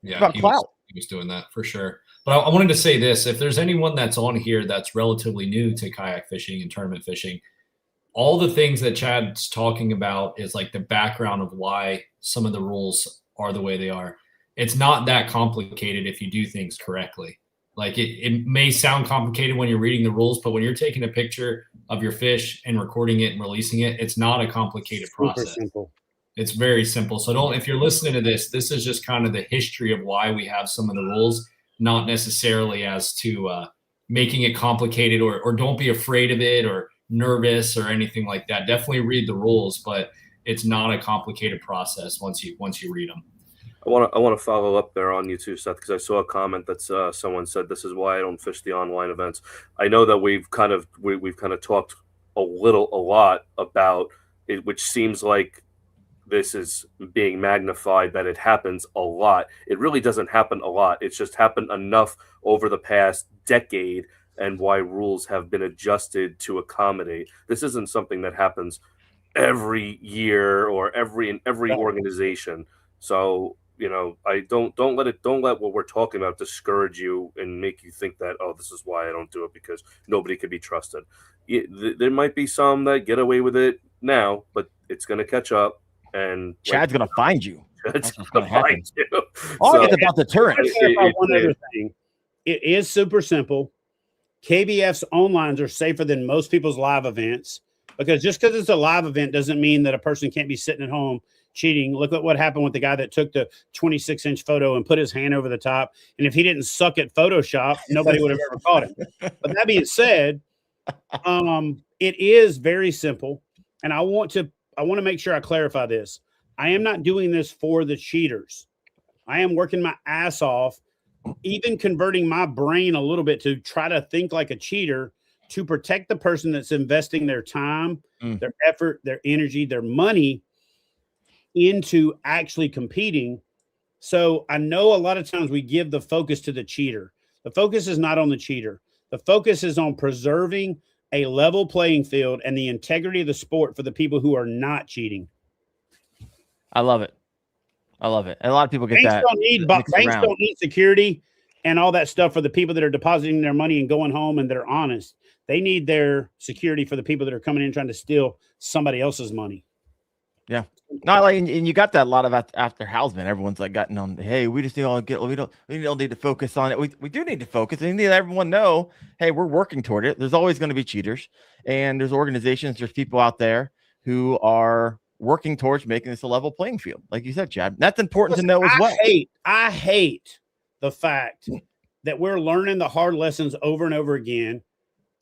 C: Yeah.
B: It's about clout.
C: He was doing that for sure. But I wanted to say this: if there's anyone that's on here that's relatively new to kayak fishing and tournament fishing, all the things that Chad's talking about is like the background of why some of the rules are the way they are. It's not that complicated if you do things correctly. Like it may sound complicated when you're reading the rules, but when you're taking a picture of your fish and recording it and releasing it, it's not a complicated process.
D: Simple.
C: It's very simple. So if you're listening to this is just kind of the history of why we have some of the rules, not necessarily as to making it complicated or don't be afraid of it or nervous or anything like that. Definitely read the rules, but it's not a complicated process once you read them.
E: I want to follow up there on you too, Seth, because I saw a comment that someone said, this is why I don't fish the online events. I know that we've kind of talked a lot about it, which seems like this is being magnified, that it happens a lot. It really doesn't happen a lot. It's just happened enough over the past decade, and why rules have been adjusted to accommodate. This isn't something that happens every year or in every organization. So, I don't let what we're talking about discourage you and make you think that, oh, this is why I don't do it, because nobody can be trusted. There might be some that get away with it now, but it's going to catch up. And
B: Chad's going to find you.
E: That's
B: gonna happen.
E: too.
B: So, it's about deterrence.
D: One other thing. It is super simple. KBF's own lines are safer than most people's live events, because just because it's a live event doesn't mean that a person can't be sitting at home cheating. Look at what happened with the guy that took the 26-inch photo and put his hand over the top. And if he didn't suck at Photoshop, nobody would have ever caught him. But that being said, it is very simple. And I want to make sure I clarify this. I am not doing this for the cheaters. I am working my ass off, even converting my brain a little bit to try to think like a cheater, to protect the person that's investing their time, their effort, their energy, their money into actually competing. So I know a lot of times we give the focus to the cheater. The focus is not on the cheater. The focus is on preserving a level playing field and the integrity of the sport for the people who are not cheating.
B: I love it. I love it. And a lot of people get
D: banks
B: that.
D: Banks don't need security and all that stuff for the people that are depositing their money and going home and they're honest. They need their security for the people that are coming in trying to steal somebody else's money.
B: Yeah. No, like, and you got that a lot of after Hausman. Everyone's like gotten on, hey, we just need all get, we don't need to focus on it. We do need to focus. We need to let everyone know, hey, we're working toward it. There's always going to be cheaters, and there's organizations, there's people out there who are working towards making this a level playing field. Like you said, Chad, that's important to know as well.
D: I hate the fact that we're learning the hard lessons over and over again,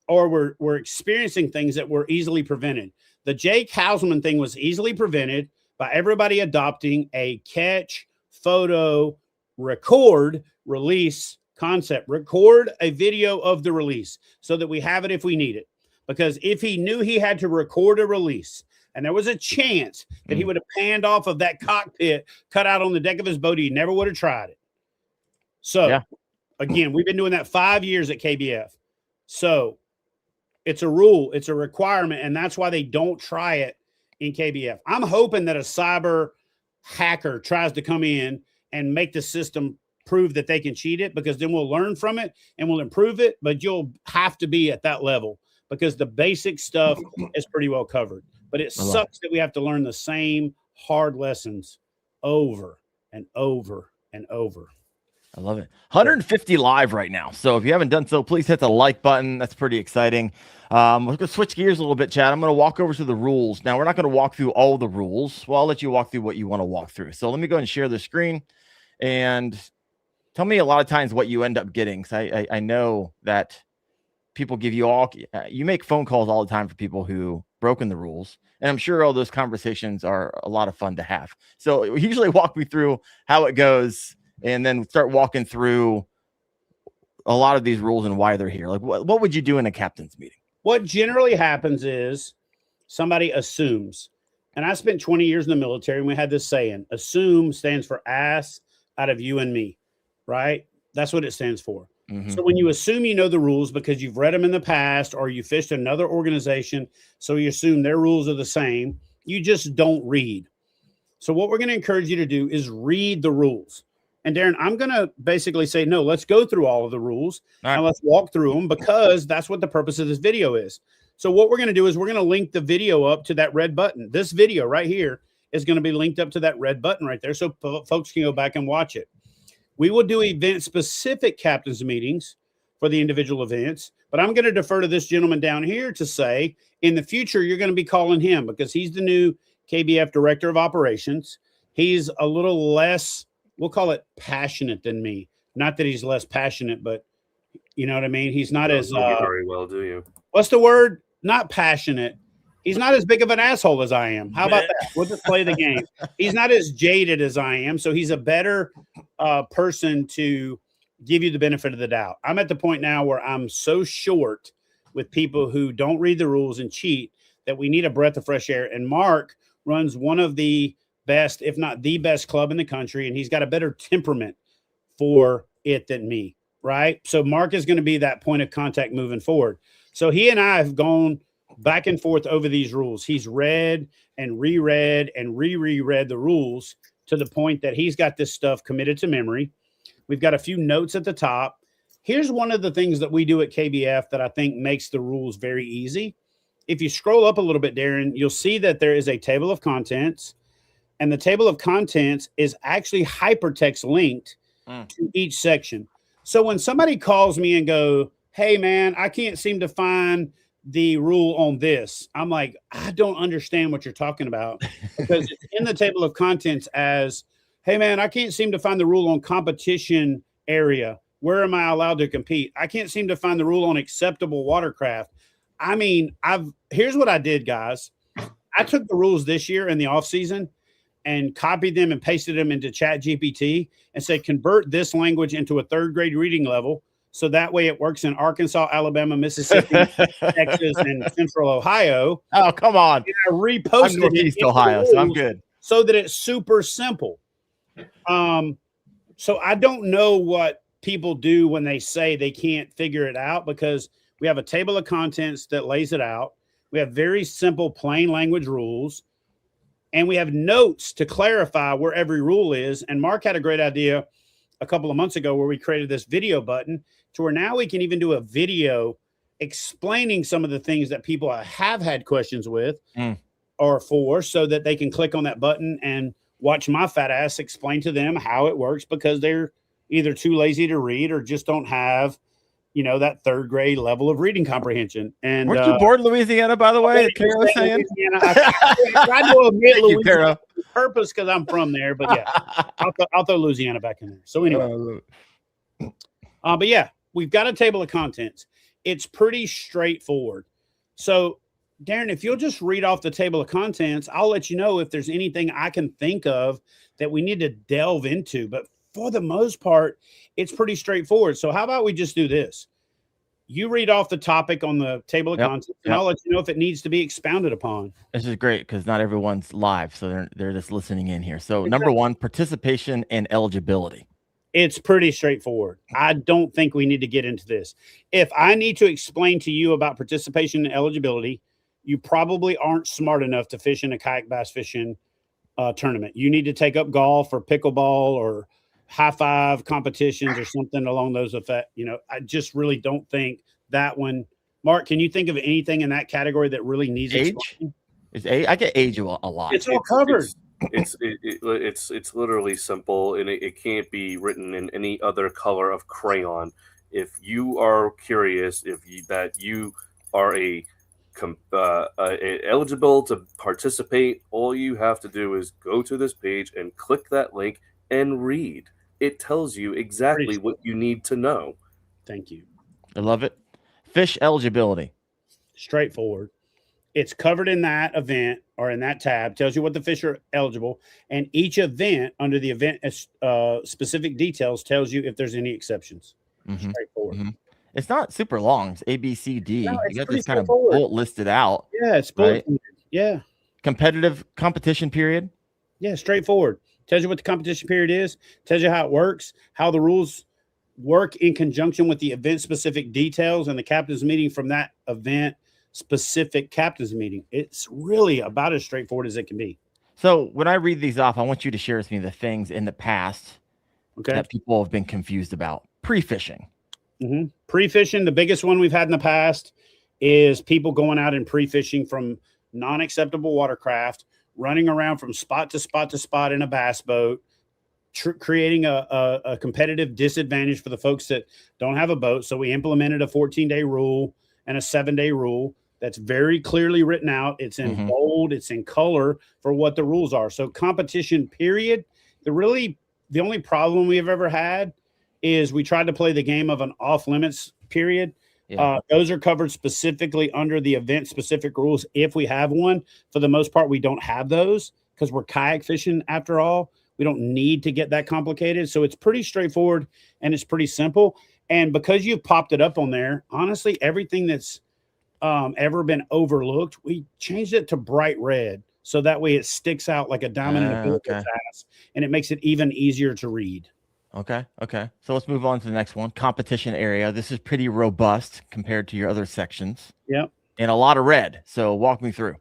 D: or we're experiencing things that were easily prevented. The Jake Hausman thing was easily prevented by everybody adopting a catch, photo, record, release concept. Record a video of the release so that we have it if we need it. Because if he knew he had to record a release and there was a chance that he would have panned off of that cockpit cut out on the deck of his boat, he never would have tried it. So, again, we've been doing that 5 years at KBF. So, it's a rule, it's a requirement, and that's why they don't try it in KBF. I'm hoping that a cyber hacker tries to come in and make the system prove that they can cheat it, because then we'll learn from it and we'll improve it, but you'll have to be at that level because the basic stuff is pretty well covered. But it sucks that we have to learn the same hard lessons over and over and over.
B: I love it. 150 live right now. So if you haven't done so, please hit the like button. That's pretty exciting. We're going to switch gears a little bit, Chad. I'm going to walk over to the rules. Now, we're not going to walk through all the rules. Well, I'll let you walk through what you want to walk through. So let me go ahead and share the screen and tell me a lot of times what you end up getting. Because I know that people give you you make phone calls all the time for people who broken the rules. And I'm sure all those conversations are a lot of fun to have. So usually walk me through how it goes, and then start walking through a lot of these rules and why they're here. Like, what would you do in a captain's meeting?
D: What generally happens is somebody assumes. And I spent 20 years in the military, and we had this saying, assume stands for ass out of you and me, right? That's what it stands for. Mm-hmm. So when you assume you know the rules because you've read them in the past, or you fished another organization, so you assume their rules are the same, you just don't read. So what we're going to encourage you to do is read the rules. And Daren, I'm going to basically say, no, let's go through all of the rules and let's walk through them, because that's what the purpose of this video is. So what we're going to do is we're going to link the video up to that red button. This video right here is going to be linked up to that red button right there, so folks can go back and watch it. We will do event-specific captain's meetings for the individual events, but I'm going to defer to this gentleman down here to say, in the future, you're going to be calling him because he's the new KBF Director of Operations. He's a little less, we'll call it, passionate than me. Not that he's less passionate, but you know what I mean? He's not as
E: very well, do you?
D: What's the word? Not passionate. He's not as big of an asshole as I am. How about that? We'll just play the game. He's not as jaded as I am, so he's a better person to give you the benefit of the doubt. I'm at the point now where I'm so short with people who don't read the rules and cheat that we need a breath of fresh air. And Mark runs one of the best, if not the best club in the country, and he's got a better temperament for it than me, right? So Mark is going to be that point of contact moving forward. So he and I have gone back and forth over these rules. He's read and reread and reread the rules to the point that he's got this stuff committed to memory. We've got a few notes at the top. Here's one of the things that we do at KBF that I think makes the rules very easy. If you scroll up a little bit, Daren, you'll see that there is a table of contents. And the table of contents is actually hypertext linked to each section. So when somebody calls me and go, hey man, I can't seem to find the rule on this, I'm like, I don't understand what you're talking about, because it's in the table of contents as, hey man, I can't seem to find the rule on competition area. Where am I allowed to compete? I can't seem to find the rule on acceptable watercraft. I mean, here's what I did, guys. I took the rules this year in the off season and copied them and pasted them into ChatGPT and said, convert this language into a 3rd grade reading level. So that way it works in Arkansas, Alabama, Mississippi, Texas, and Central Ohio.
B: Oh, come on.
D: And I reposted
B: Northeast Ohio, so I'm good.
D: So that it's super simple. So I don't know what people do when they say they can't figure it out, because we have a table of contents that lays it out. We have very simple, plain language rules. And we have notes to clarify where every rule is. And Mark had a great idea a couple of months ago where we created this video button to where now we can even do a video explaining some of the things that people have had questions with or for, so that they can click on that button and watch my fat ass explain to them how it works, because they're either too lazy to read or just don't have, that 3rd grade level of reading comprehension. And
B: weren't you born in Louisiana, by the way? Kara was saying.
D: I know admit Louisiana on purpose because I'm from there, but yeah, I'll throw Louisiana back in there. So anyway, but yeah, we've got a table of contents. It's pretty straightforward. So Daren, if you'll just read off the table of contents, I'll let you know if there's anything I can think of that we need to delve into. But for the most part, it's pretty straightforward. So how about we just do this? You read off the topic on the table of contents, and I'll let you know if it needs to be expounded upon.
B: This is great because not everyone's live, so they're just listening in here. So number 1, participation and eligibility.
D: It's pretty straightforward. I don't think we need to get into this. If I need to explain to you about participation and eligibility, you probably aren't smart enough to fish in a kayak bass fishing tournament. You need to take up golf or pickleball or high five competitions or something along those effects. I just really don't think that one. Mark, can you think of anything in that category that really needs
B: age? I get age a lot.
D: It's all covered.
E: It's literally simple, and it can't be written in any other color of crayon. If you are curious, that you are eligible to participate, all you have to do is go to this page and click that link and read. It tells you exactly what you need to know.
D: Thank you.
B: I love it. Fish eligibility.
D: Straightforward. It's covered in that event or in that tab, tells you what the fish are eligible. And each event under the event specific details tells you if there's any exceptions. Straightforward.
B: It's not super long. It's A, B, C, D.
D: No,
B: you got this kind of bullet listed out.
D: Yeah, it's bullet. Right? Yeah.
B: Competitive competition period.
D: Yeah, straightforward. Tells you what the competition period is. Tells you how it works, how the rules work in conjunction with the event-specific details and the captain's meeting from that event-specific captain's meeting. It's really about as straightforward as it can be.
B: So when I read these off, I want you to share with me the things in the past that people have been confused about. Pre-fishing.
D: Pre-fishing, the biggest one we've had in the past is people going out and pre-fishing from non-acceptable watercraft, running around from spot to spot to spot in a bass boat, creating a competitive disadvantage for the folks that don't have a boat. So we implemented a 14-day rule and a 7-day rule that's very clearly written out. It's in bold, it's in color for what the rules are. So competition period, the only problem we have ever had is we tried to play the game of an off limits period. Those are covered specifically under the event specific rules. If we have one, for the most part, we don't have those because we're kayak fishing after all. We don't need to get that complicated. So it's pretty straightforward and it's pretty simple. And because you've popped it up on there, honestly, everything that's ever been overlooked, we changed it to bright red. So that way it sticks out like a diamond in a builder's ass, and it makes it even easier to read.
B: Okay. So let's move on to the next one. Competition area. This is pretty robust compared to your other sections.
D: Yep.
B: And a lot of red. So walk me through.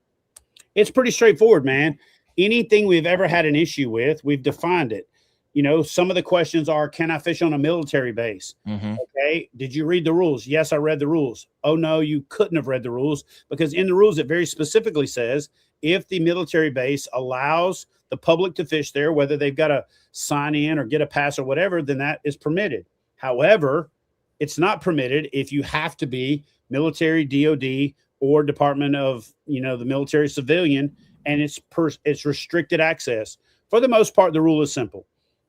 D: It's pretty straightforward, man. Anything we've ever had an issue with, we've defined it. Some of the questions are, can I fish on a military base? Okay. Did you read the rules? Yes, I read the rules. Oh, no, you couldn't have read the rules because in the rules, it very specifically says if the military base allows the public to fish there, whether they've got to sign in or get a pass or whatever, then that is permitted. However, it's not permitted if you have to be military, DOD, or Department of, the military civilian, and it's restricted access. For the most part, the rule is simple.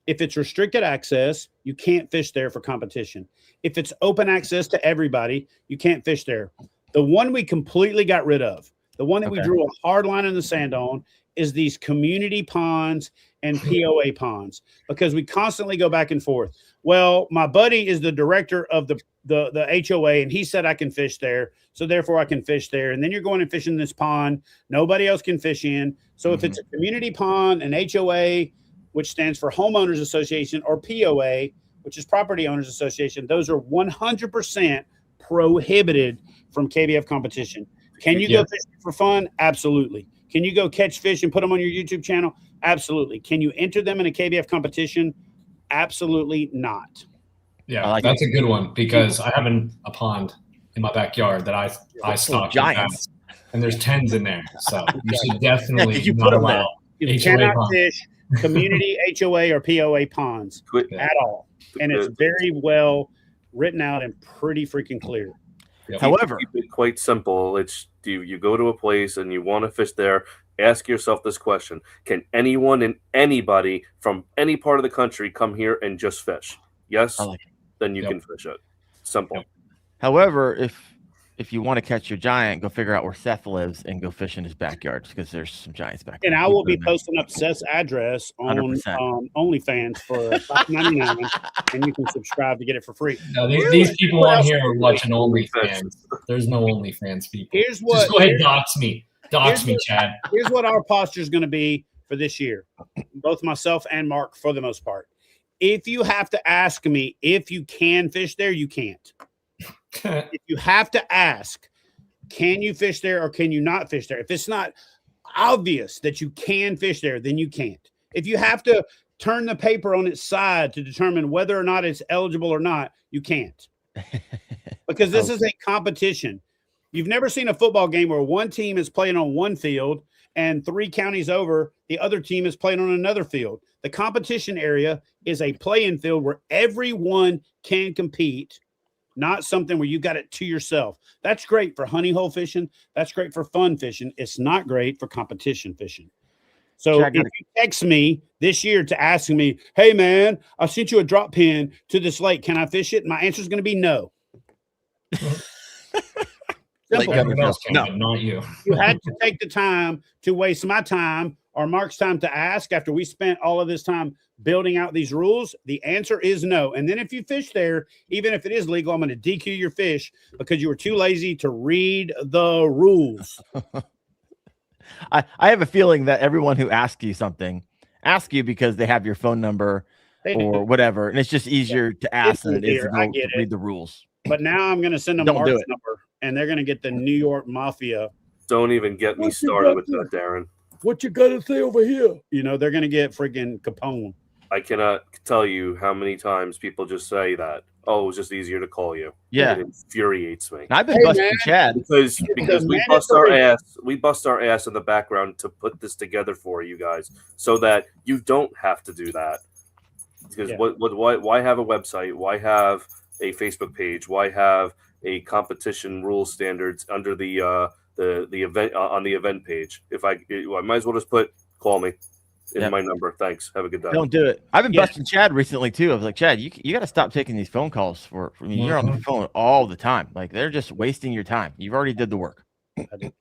D: If it's restricted access, you can't fish there for competition. If it's open access to everybody, you can't fish there. The one we completely got rid of, the one that we drew a hard line in the sand on, is these community ponds and POA ponds, because we constantly go back and forth. Well, my buddy is the director of the HOA, and he said I can fish there, so therefore I can fish there. And then you're going and fishing this pond nobody else can fish in. So if it's a community pond, an HOA, which stands for Homeowners Association, or POA, which is Property Owners Association, those are 100% prohibited from KBF competition. Can you go fishing for fun? Absolutely. Can you go catch fish and put them on your YouTube channel? Absolutely. Can you enter them in a KBF competition? Absolutely not.
C: Yeah, that's a good one, because I have a pond in my backyard that I stock giants, and there's 10s in there. So you should definitely not allow
D: You cannot fish community HOA or POA ponds at all. And it's very well written out and pretty freaking clear.
B: However,
E: keep it quite simple. It's you go to a place and you want to fish there. Ask yourself this question: can anyone and anybody from any part of the country come here and just fish? Yes, then you can fish it. Simple.
B: However, if you want to catch your giant, go figure out where Seth lives and go fish in his backyard, because there's some giants back there.
D: And I will be posting up Seth's address on OnlyFans for $5.99, and you can subscribe to get it for free.
C: No, these people on here are watching OnlyFans. There's no OnlyFans people. Just go ahead and dox me. Dox me, Chad.
D: Here's what our posture is going to be for this year, both myself and Mark, for the most part. If you have to ask me if you can fish there, you can't. If you have to ask, can you fish there or can you not fish there? If it's not obvious that you can fish there, then you can't. If you have to turn the paper on its side to determine whether or not it's eligible or not, you can't. Because this is a competition. You've never seen a football game where one team is playing on one field and 3 counties over, the other team is playing on another field. The competition area is a playing field where everyone can compete, not something where you got it to yourself. That's great for honey hole fishing. That's great for fun fishing. It's not great for competition fishing. So if you text me this year to ask me, hey, man, I sent you a drop pin to this lake. Can I fish it? My answer is going to be no.
C: No, not you.
D: You had to take the time to waste my time or Mark's time to ask after we spent all of this time building out these rules. The answer is no. And then if you fish there, even if it is legal, I'm going to DQ your fish because you were too lazy to read the rules.
B: I have a feeling that everyone who asks you something asks you because they have your phone number or whatever. And it's just easier to ask than it is to read the rules.
D: But now I'm going to send them Mark's number, and they're going to get the New York Mafia.
E: Don't even get me started with that, Daren.
D: What you got to say over here? They're going to get freaking Capone.
E: I cannot tell you how many times people just say that. Oh, it's just easier to call you.
B: Yeah.
E: It infuriates me.
B: I've been busting Chad.
E: Because we bust our ass. We bust our ass in the background to put this together for you guys so that you don't have to do that. Because why have a website? Why have a Facebook page? Why have a competition rule standards under the event on the event page? I might as well just call me in my number. Thanks. Have a good day.
B: Don't do it. I've been busting Chad recently too. I was like, Chad, you got to stop taking these phone calls for me. You're on the phone all the time. Like, they're just wasting your time. You've already did the work.
D: I did.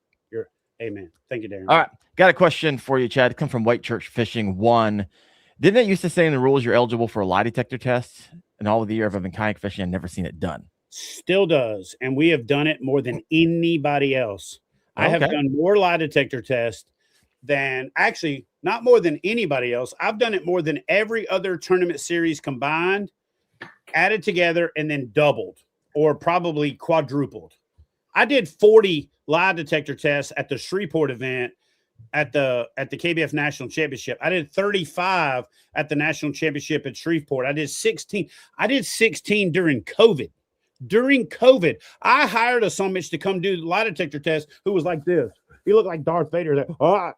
D: Amen. Thank you, Daren.
B: All right. Got a question for you, Chad. It comes from White Church Fishing 1. Didn't it used to say in the rules you're eligible for a lie detector test? And all of the year I've been kayak fishing, I've never seen it done.
D: Still does. And we have done it more than anybody else. I have done more lie detector tests than actually not more than anybody else. I've done it more than every other tournament series combined, added together, and then doubled or probably quadrupled. I did 40 lie detector tests at the Shreveport event at the KBF National Championship. I did 35 at the National Championship at Shreveport. I did 16. I did 16 during COVID. During COVID, I hired a summit to come do lie detector tests who was like this. he looked like Darth Vader. That,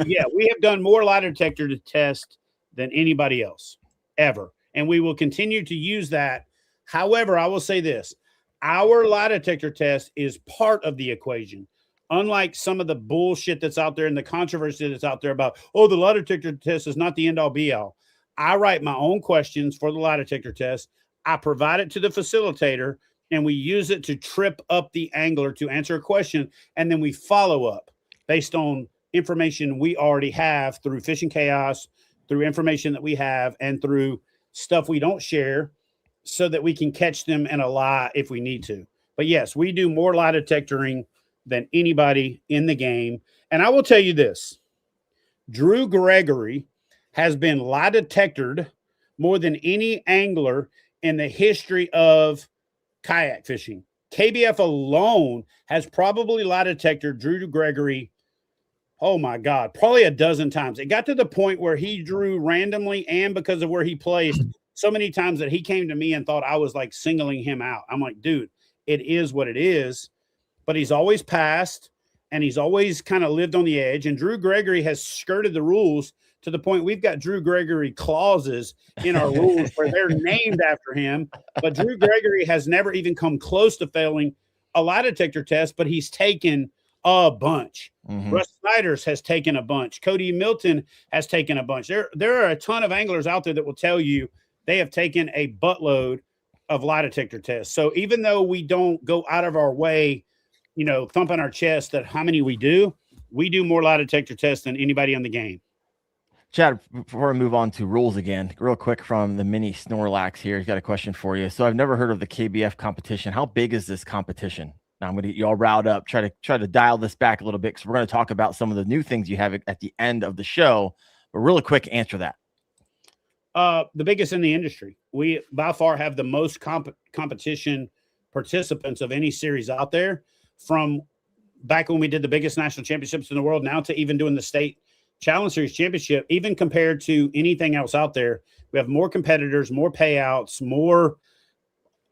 D: yeah, we have done more lie detector tests than anybody else ever, and we will continue to use that. However, I will say this: our lie detector test is part of the equation. Unlike some of the bullshit that's out there and the controversy that's out there about, oh, the lie detector test is not the end all be all. I write my own questions for the lie detector test. I provide it to the facilitator, and we use it to trip up the angler to answer a question. And then we follow up based on information we already have through Fishing Chaos, through information that we have, and through stuff we don't share so that we can catch them in a lie if we need to. But yes, we do more lie detectoring than anybody in the game. And I will tell you this, Drew Gregory has been lie detectored more than any angler in the history of kayak fishing. KBF alone has probably lie detected Drew Gregory, oh my God, probably a dozen times. It got to the point where he drew randomly and because of where he placed so many times that he came to me and thought I was like singling him out. I'm like, dude, it is what it is. But he's always passed and he's always kind of lived on the edge. And Drew Gregory has skirted the rules to the point we've got Drew Gregory clauses in our rules where they're named after him. But Drew Gregory has never even come close to failing a lie detector test, but he's taken a bunch. Russ Snyder's has taken a bunch. Cody Milton has taken a bunch. There are a ton of anglers out there that will tell you they have taken a buttload of lie detector tests. So even though we don't go out of our way, thumping our chest that how many we do more lie detector tests than anybody on the game.
B: Chad, before we move on to rules again, real quick from the mini Snorlax here, he's got a question for you. So I've never heard of the KBF competition. How big is this competition? Now I'm going to get you all riled up, try to dial this back a little bit because we're going to talk about some of the new things you have at the end of the show. But really quick, answer that.
D: The biggest in the industry. We by far have the most competition participants of any series out there, from back when we did the biggest national championships in the world now to even doing the state Challenge Series championship. Even compared to anything else out there, we have more competitors, more payouts, more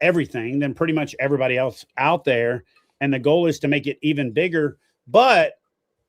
D: everything than pretty much everybody else out there. And the goal is to make it even bigger. But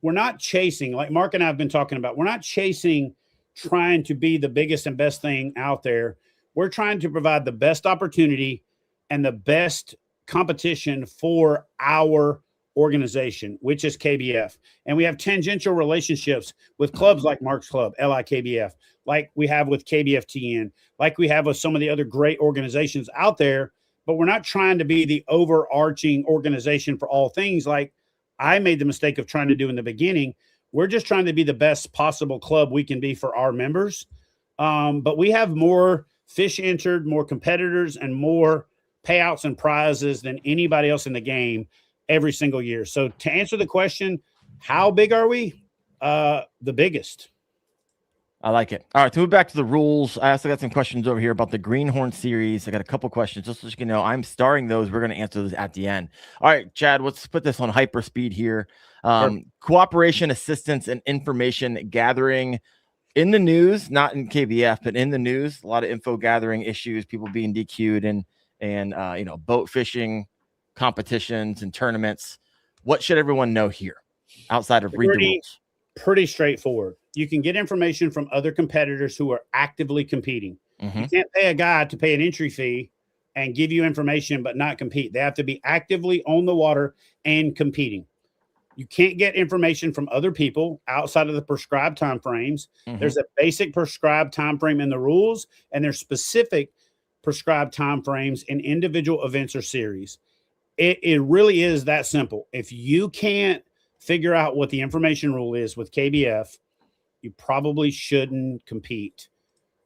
D: we're not chasing, like Mark and I have been talking about, we're not chasing trying to be the biggest and best thing out there. We're trying to provide the best opportunity and the best competition for our organization, which is KBF. And we have tangential relationships with clubs like Mark's Club, LIKBF, like we have with KBFTN, like we have with some of the other great organizations out there. But we're not trying to be the overarching organization for all things like I made the mistake of trying to do in the beginning. We're just trying to be the best possible club we can be for our members. But we have more fish entered, more competitors, and more payouts and prizes than anybody else in the game every single year. So to answer the question, how big are we? The biggest.
B: I like it. All right, to move back to the rules, I also got some questions over here about the Greenhorn series. I got a couple questions. Just so you know, I'm starring those. We're going to answer those at the end. All right, Chad, let's put this on hyper speed here. Sure. Cooperation, assistance, and information gathering in the news, not in KBF, but in the news. A lot of info gathering issues, people being DQ'd, and boat fishing competitions and tournaments. What should everyone know here outside of read the rules?
D: Pretty straightforward. You can get information from other competitors who are actively competing. Mm-hmm. You can't pay a guy to pay an entry fee and give you information but not compete. They have to be actively on the water and competing. You can't get information from other people outside of the prescribed time frames. Mm-hmm. There's a basic prescribed time frame in the rules, and there's specific prescribed time frames in individual events or series. It really is that simple. If you can't figure out what the information rule is with KBF, you probably shouldn't compete.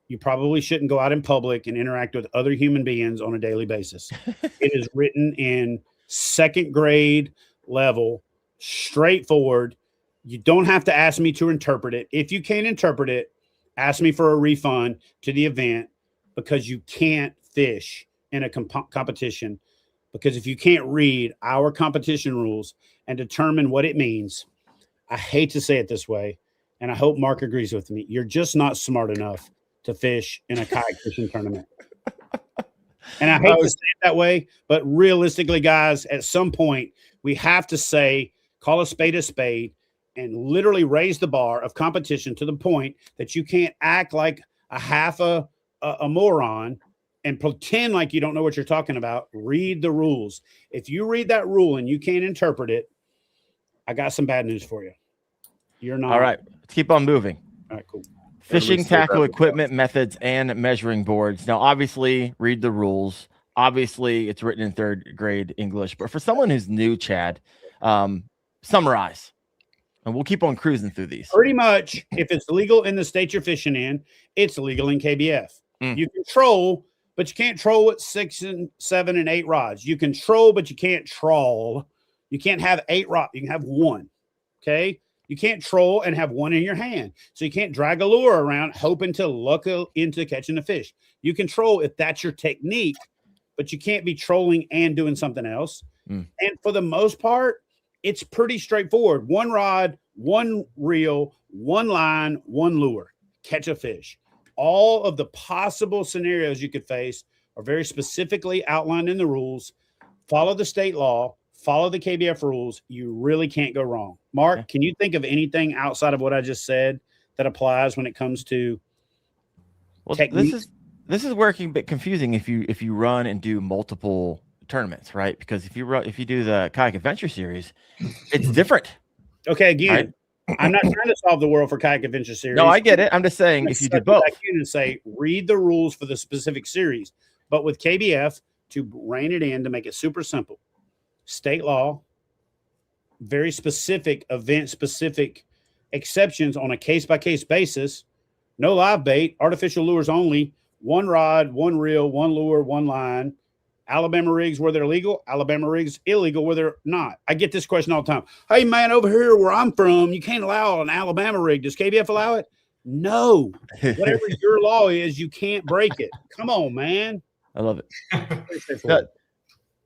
D: You probably shouldn't go out in public and interact with other human beings on a daily basis. It is written in second grade level, straightforward. You don't have to ask me to interpret it. If you can't interpret it, ask me for a refund to the event, because you can't fish in a competition. Because if you can't read our competition rules and determine what it means, I hate to say it this way, and I hope Mark agrees with me, you're just not smart enough to fish in a kayak fishing tournament. And I hate to say it that way, but realistically, guys, at some point we have to say, call a spade, and literally raise the bar of competition to the point that you can't act like a moron and pretend like you don't know what you're talking about. Read the rules. If you read that rule and you can't interpret it, I got some bad news for you. You're not.
B: All right, let's keep on moving.
D: All right, cool.
B: Fishing tackle equipment, methods, and measuring boards. Now, obviously, read the rules. Obviously, it's written in 3rd grade English. But for someone who's new, Chad, summarize. And we'll keep on cruising through these.
D: Pretty much, if it's legal in the state you're fishing in, it's legal in KBF. You can troll, but you can't troll with 6 and 7 and 8 rods. You can troll, but you can't trawl. You can't have 8 rods. You can have 1. Okay? You can't troll and have 1 in your hand. So you can't drag a lure around hoping to luck into catching a fish. You can troll if that's your technique, but you can't be trolling and doing something else. And for the most part, it's pretty straightforward. 1 rod, 1 reel, 1 line, 1 lure. Catch a fish. All of the possible scenarios you could face are very specifically outlined in the rules. Follow the state law. Follow the KBF rules. You really can't go wrong. Mark, can you think of anything outside of what I just said that applies when it comes to techniques?
B: This is where it can be confusing if you run and do multiple tournaments, right? Because if you do the Kayak Adventure Series, it's different.
D: Okay, again, right? I'm not trying to solve the world for Kayak Adventure Series.
B: No, I get it. I'm just saying if you do both,
D: and say read the rules for the specific series. But with KBF, to rein it in, to make it super simple. State law, very specific, event-specific exceptions on a case-by-case basis. No live bait, artificial lures only, 1 rod, 1 reel, 1 lure, 1 line. Alabama rigs where they're legal, Alabama rigs illegal where they're not. I get this question all the time. Hey, man, over here where I'm from, you can't allow an Alabama rig. Does KBF allow it? No. Whatever your law is, you can't break it. Come on, man.
B: I love it.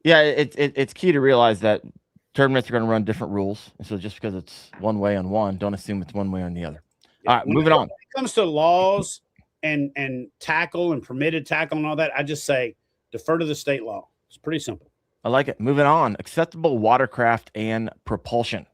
B: Yeah, it's key to realize that tournaments are going to run different rules. And so just because it's one way on one, don't assume it's one way on the other. All right, moving on.
D: When it comes to laws and tackle and permitted tackle and all that, I just say defer to the state law. It's pretty simple.
B: I like it. Moving on. Acceptable watercraft and propulsion.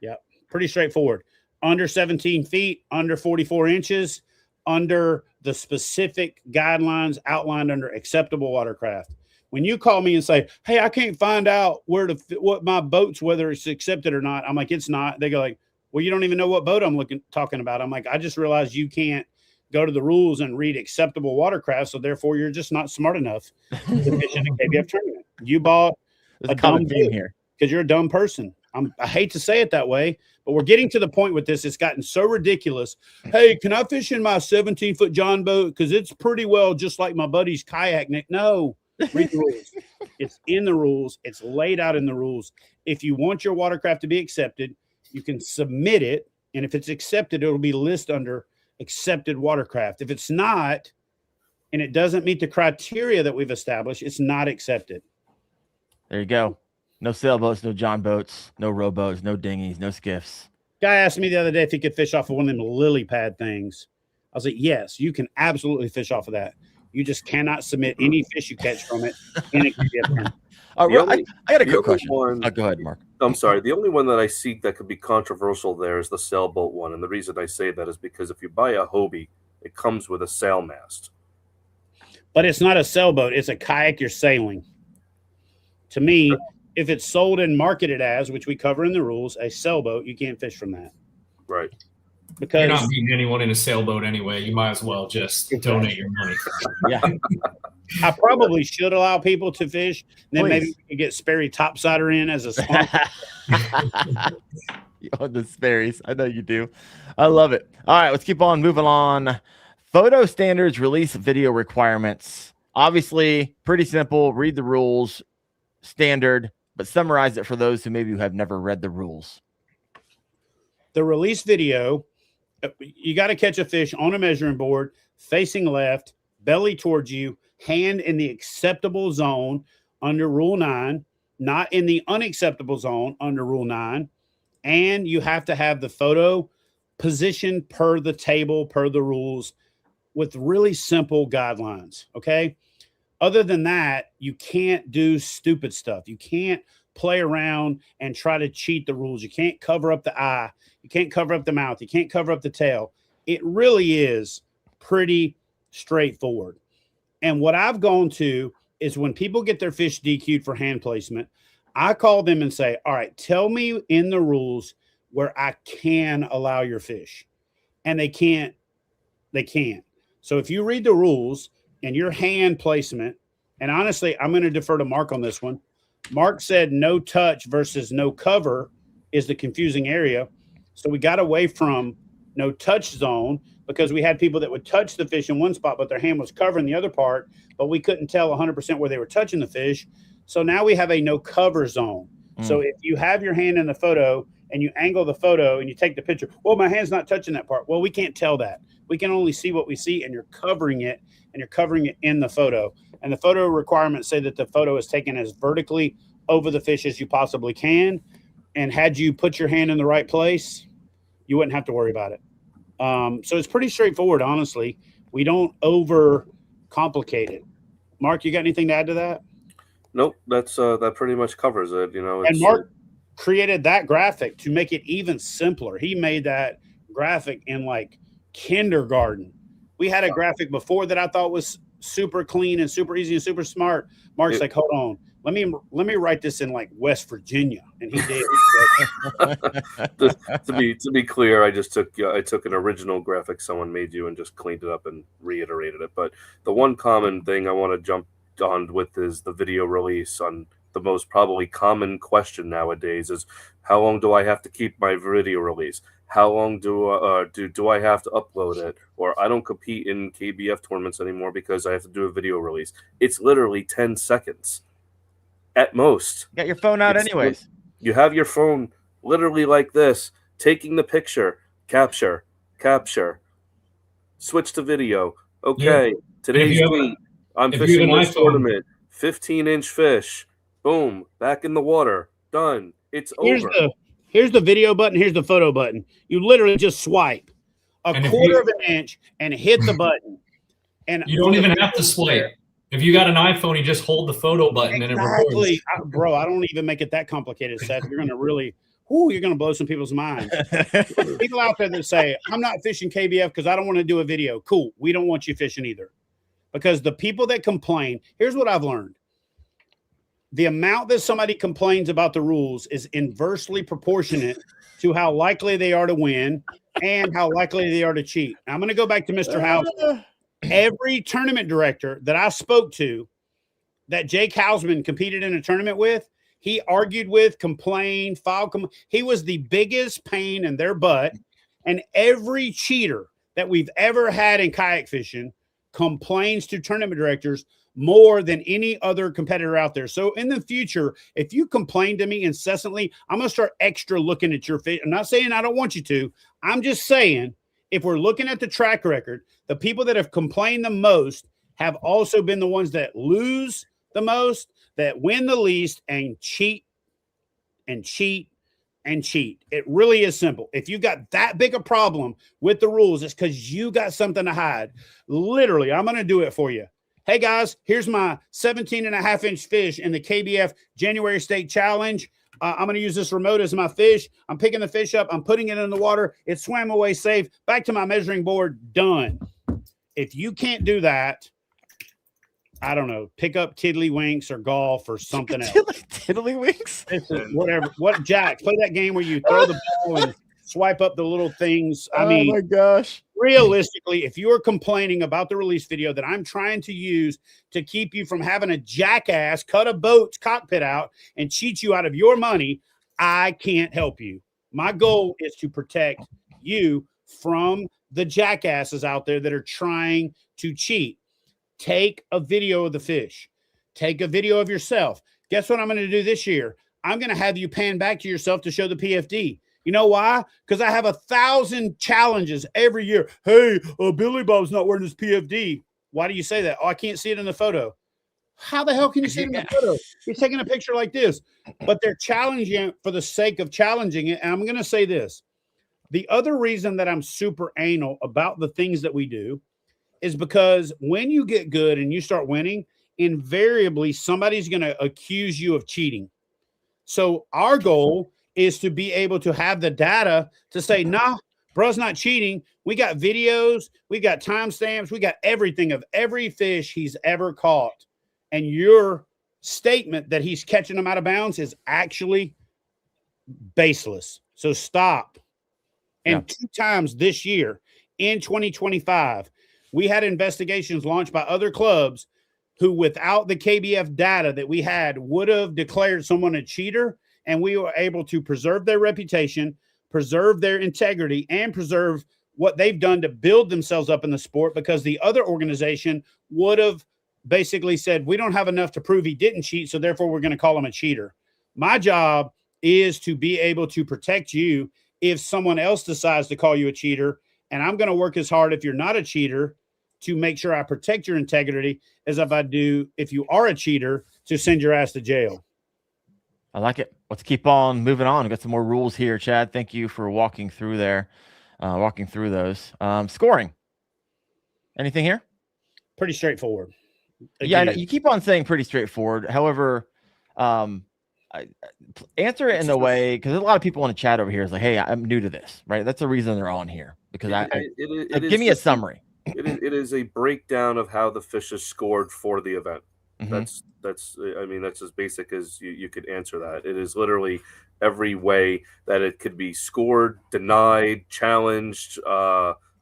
D: Yeah, pretty straightforward. Under 17 feet, under 44 inches, under the specific guidelines outlined under acceptable watercraft. When you call me and say, hey, I can't find out what my boat's, whether it's accepted or not, I'm like, it's not. They go like, well, you don't even know what boat I'm talking about. I'm like, I just realized you can't go to the rules and read acceptable watercraft, so therefore you're just not smart enough to fish in a KBF tournament. You bought a dumb boat here because you're a dumb person. I hate to say it that way, but we're getting to the point with this. It's gotten so ridiculous. Hey, can I fish in my 17-foot John boat? Because it's pretty well just like my buddy's kayak. Nick, no. Read the rules. It's in the rules. It's laid out in the rules. If you want your watercraft to be accepted, you can submit it. And if it's accepted, it'll be listed under accepted watercraft. If it's not, and it doesn't meet the criteria that we've established, it's not accepted.
B: There you go. No sailboats, no John boats, no rowboats, no dinghies, no skiffs.
D: Guy asked me the other day if he could fish off of one of them lily pad things. I was like, yes, you can absolutely fish off of that. You just cannot submit any fish you catch from it in a KBF.
B: I got a quick question. Go ahead, Mark.
E: I'm sorry. The only one that I see that could be controversial there is the sailboat one. And the reason I say that is because if you buy a Hobie, it comes with a sail mast.
D: But it's not a sailboat. It's a kayak you're sailing. To me, if it's sold and marketed as, which we cover in the rules, a sailboat, you can't fish from that.
E: Right.
D: Because
C: you're not meeting anyone in a sailboat anyway. You might as well just donate your money.
B: Yeah.
D: I probably should allow people to fish. And then maybe we could get Sperry Topsider in as a sponsor.
B: Oh, the Sperry's. I know you do. I love it. All right, let's keep on moving on. Photo standards, release video requirements. Obviously, pretty simple. Read the rules. Standard, but summarize it for those who maybe have never read the rules.
D: The release video, you got to catch a fish on a measuring board, facing left, belly towards you, hand in the acceptable zone under Rule 9, not in the unacceptable zone under Rule 9. And you have to have the photo position per the table, per the rules, with really simple guidelines. Okay. Other than that, you can't do stupid stuff. You can't play around and try to cheat the rules. You can't cover up the eye. You can't cover up the mouth. You can't cover up the tail. It really is pretty straightforward. And what I've gone to is when people get their fish DQ'd for hand placement, I call them and say, all right, tell me in the rules where I can allow your fish. And they can't. So if you read the rules and your hand placement, and honestly, I'm going to defer to Mark on this one. Mark said no touch versus no cover is the confusing area. So we got away from no touch zone because we had people that would touch the fish in one spot, but their hand was covering the other part, but we couldn't tell 100% where they were touching the fish. So now we have a no cover zone. So if you have your hand in the photo and you angle the photo and you take the picture, well, my hand's not touching that part. Well, we can't tell that. We can only see what we see, and you're covering it, and you're covering it in the photo. And the photo requirements say that the photo is taken as vertically over the fish as you possibly can. And had you put your hand in the right place, you wouldn't have to worry about it. So it's pretty straightforward, honestly. We don't over complicate it. Mark, you got anything to add to that?
E: Nope, that pretty much covers it. You know,
D: and Mark created that graphic to make it even simpler. He made that graphic in like kindergarten. We had a graphic before that I thought was super clean and super easy and super smart. Mark's like, hold on, let me write this in like West Virginia, and he did.
E: to be clear, I took an original graphic someone made you and just cleaned it up and reiterated it. But the one common thing I want to jump on with is the video release. On the most probably common question nowadays is, how long do I have to keep my video release? How long do I have to upload it? Or I don't compete in KBF tournaments anymore because I have to do a video release. It's literally 10 seconds at most.
B: You got your phone out anyways.
E: You have your phone literally like this, taking the picture, capture, switch to video. Okay, today's week. I'm fishing this tournament. 15-inch fish. Boom. Back in the water. Done. It's over.
D: Here's the video button. Here's the photo button. You literally just swipe a quarter of an inch and hit the button. And
C: you don't even have to swipe. If you got an iPhone, you just hold the photo button and it records.
D: Bro, I don't even make it that complicated, Seth. You're going to really you're going to blow some people's minds. People out there that say, I'm not fishing KBF because I don't want to do a video. Cool. We don't want you fishing either. Because the people that complain, here's what I've learned. The amount that somebody complains about the rules is inversely proportionate to how likely they are to win and how likely they are to cheat. Now, I'm going to go back to Mr. House. Every tournament director that I spoke to that Jake Hausman competed in a tournament with, he argued with, complained, he was the biggest pain in their butt. And every cheater that we've ever had in kayak fishing complains to tournament directors more than any other competitor out there. So in the future, if you complain to me incessantly, I'm going to start extra looking at your fish. I'm not saying I don't want you to. I'm just saying, if we're looking at the track record, the people that have complained the most have also been the ones that lose the most, that win the least, and cheat and cheat and cheat. It really is simple. If you got that big a problem with the rules, it's because you got something to hide. Literally, I'm going to do it for you. Hey guys, here's my 17.5-inch fish in the KBF January State Challenge. I'm going to use this remote as my fish. I'm picking the fish up. I'm putting it in the water. It swam away safe. Back to my measuring board. Done. If you can't do that, I don't know, pick up Tiddlywinks or golf or something else.
B: Tiddlywinks?
D: Whatever. What, Jack? Play that game where you throw the ball and swipe up the little things. I mean,
B: oh my gosh.
D: Realistically, if you're complaining about the release video that I'm trying to use to keep you from having a jackass cut a boat's cockpit out and cheat you out of your money, I can't help you. My goal is to protect you from the jackasses out there that are trying to cheat. Take a video of the fish. Take a video of yourself. Guess what I'm going to do this year? I'm going to have you pan back to yourself to show the PFD. You know why? Because I have 1,000 challenges every year. Hey, Billy Bob's not wearing his PFD. Why do you say that? Oh, I can't see it in the photo. How the hell can you see it in the photo? He's taking a picture like this. But they're challenging it for the sake of challenging it. And I'm going to say this. The other reason that I'm super anal about the things that we do is because when you get good and you start winning, invariably somebody's going to accuse you of cheating. So our goal is to be able to have the data to say, nah, bro's not cheating. We got videos, we got timestamps, we got everything of every fish he's ever caught. And your statement that he's catching them out of bounds is actually baseless. So stop. And 2 times this year in 2025, we had investigations launched by other clubs who, without the KBF data that we had, would have declared someone a cheater. And we were able to preserve their reputation, preserve their integrity, and preserve what they've done to build themselves up in the sport, because the other organization would have basically said, we don't have enough to prove he didn't cheat, so therefore we're going to call him a cheater. My job is to be able to protect you if someone else decides to call you a cheater. And I'm going to work as hard, if you're not a cheater, to make sure I protect your integrity as if I do if you are a cheater, to send your ass to jail.
B: I like it. Let's keep on moving on. We've got some more rules here, Chad. Thank you for walking through those. Scoring. Anything here?
D: Pretty straightforward.
B: Again, yeah, I know. You keep on saying pretty straightforward. However, answer it in the way, because a lot of people in the chat over here is like, hey, I'm new to this, right? That's the reason they're on here, because give me a summary.
E: It is a breakdown of how the fish is scored for the event. That's as basic as you could answer that. It is literally every way that it could be scored, denied, challenged,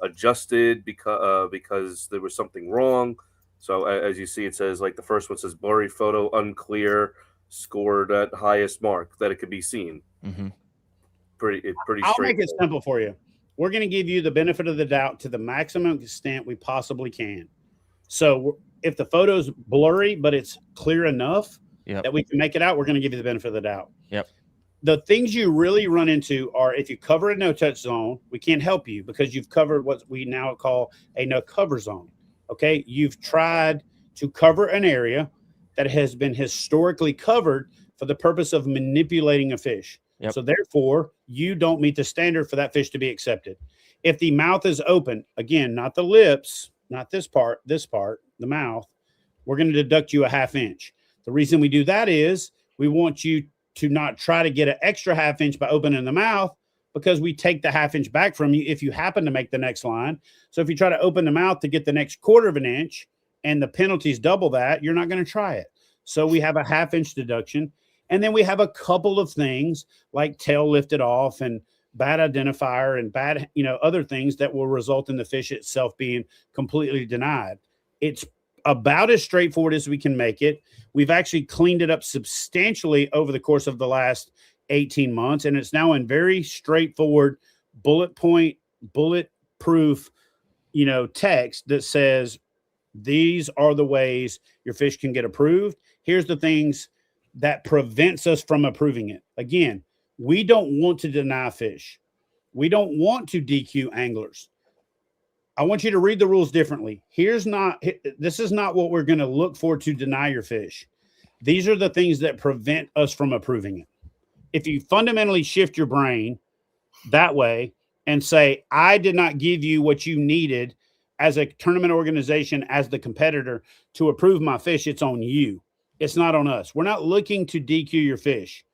E: adjusted because there was something wrong. So as you see, it says, like, the first one says blurry photo, unclear, scored at highest mark that it could be seen. Pretty
D: I'll make it simple for you. We're going to give you the benefit of the doubt to the maximum extent we possibly can. So if the photo's blurry, but it's clear enough that we can make it out, we're going to give you the benefit of the doubt. The things you really run into are, if you cover a no-touch zone, we can't help you because you've covered what we now call a no-cover zone. Okay? You've tried to cover an area that has been historically covered for the purpose of manipulating a fish. So therefore, you don't meet the standard for that fish to be accepted. If the mouth is open, again, not the lips, not this part, the mouth, we're going to deduct you a 1/2 inch. The reason we do that is we want you to not try to get an extra 1/2 inch by opening the mouth, because we take the 1/2 inch back from you if you happen to make the next line. So if you try to open the mouth to get the next 1/4 inch and the penalty's double that, you're not going to try it. So we have a 1/2 inch deduction. And then we have a couple of things like tail lifted off and bad identifier and bad, other things that will result in the fish itself being completely denied. It's about as straightforward as we can make it. We've actually cleaned it up substantially over the course of the last 18 months. And it's now in very straightforward bulletproof, text that says, these are the ways your fish can get approved. Here's the things that prevents us from approving it. Again, we don't want to deny fish. We don't want to DQ anglers. I want you to read the rules differently. This is not what we're going to look for to deny your fish. These are the things that prevent us from approving it. If you fundamentally shift your brain that way and say, I did not give you what you needed as a tournament organization, as the competitor, to approve my fish, it's on you. It's not on us. We're not looking to DQ your fish.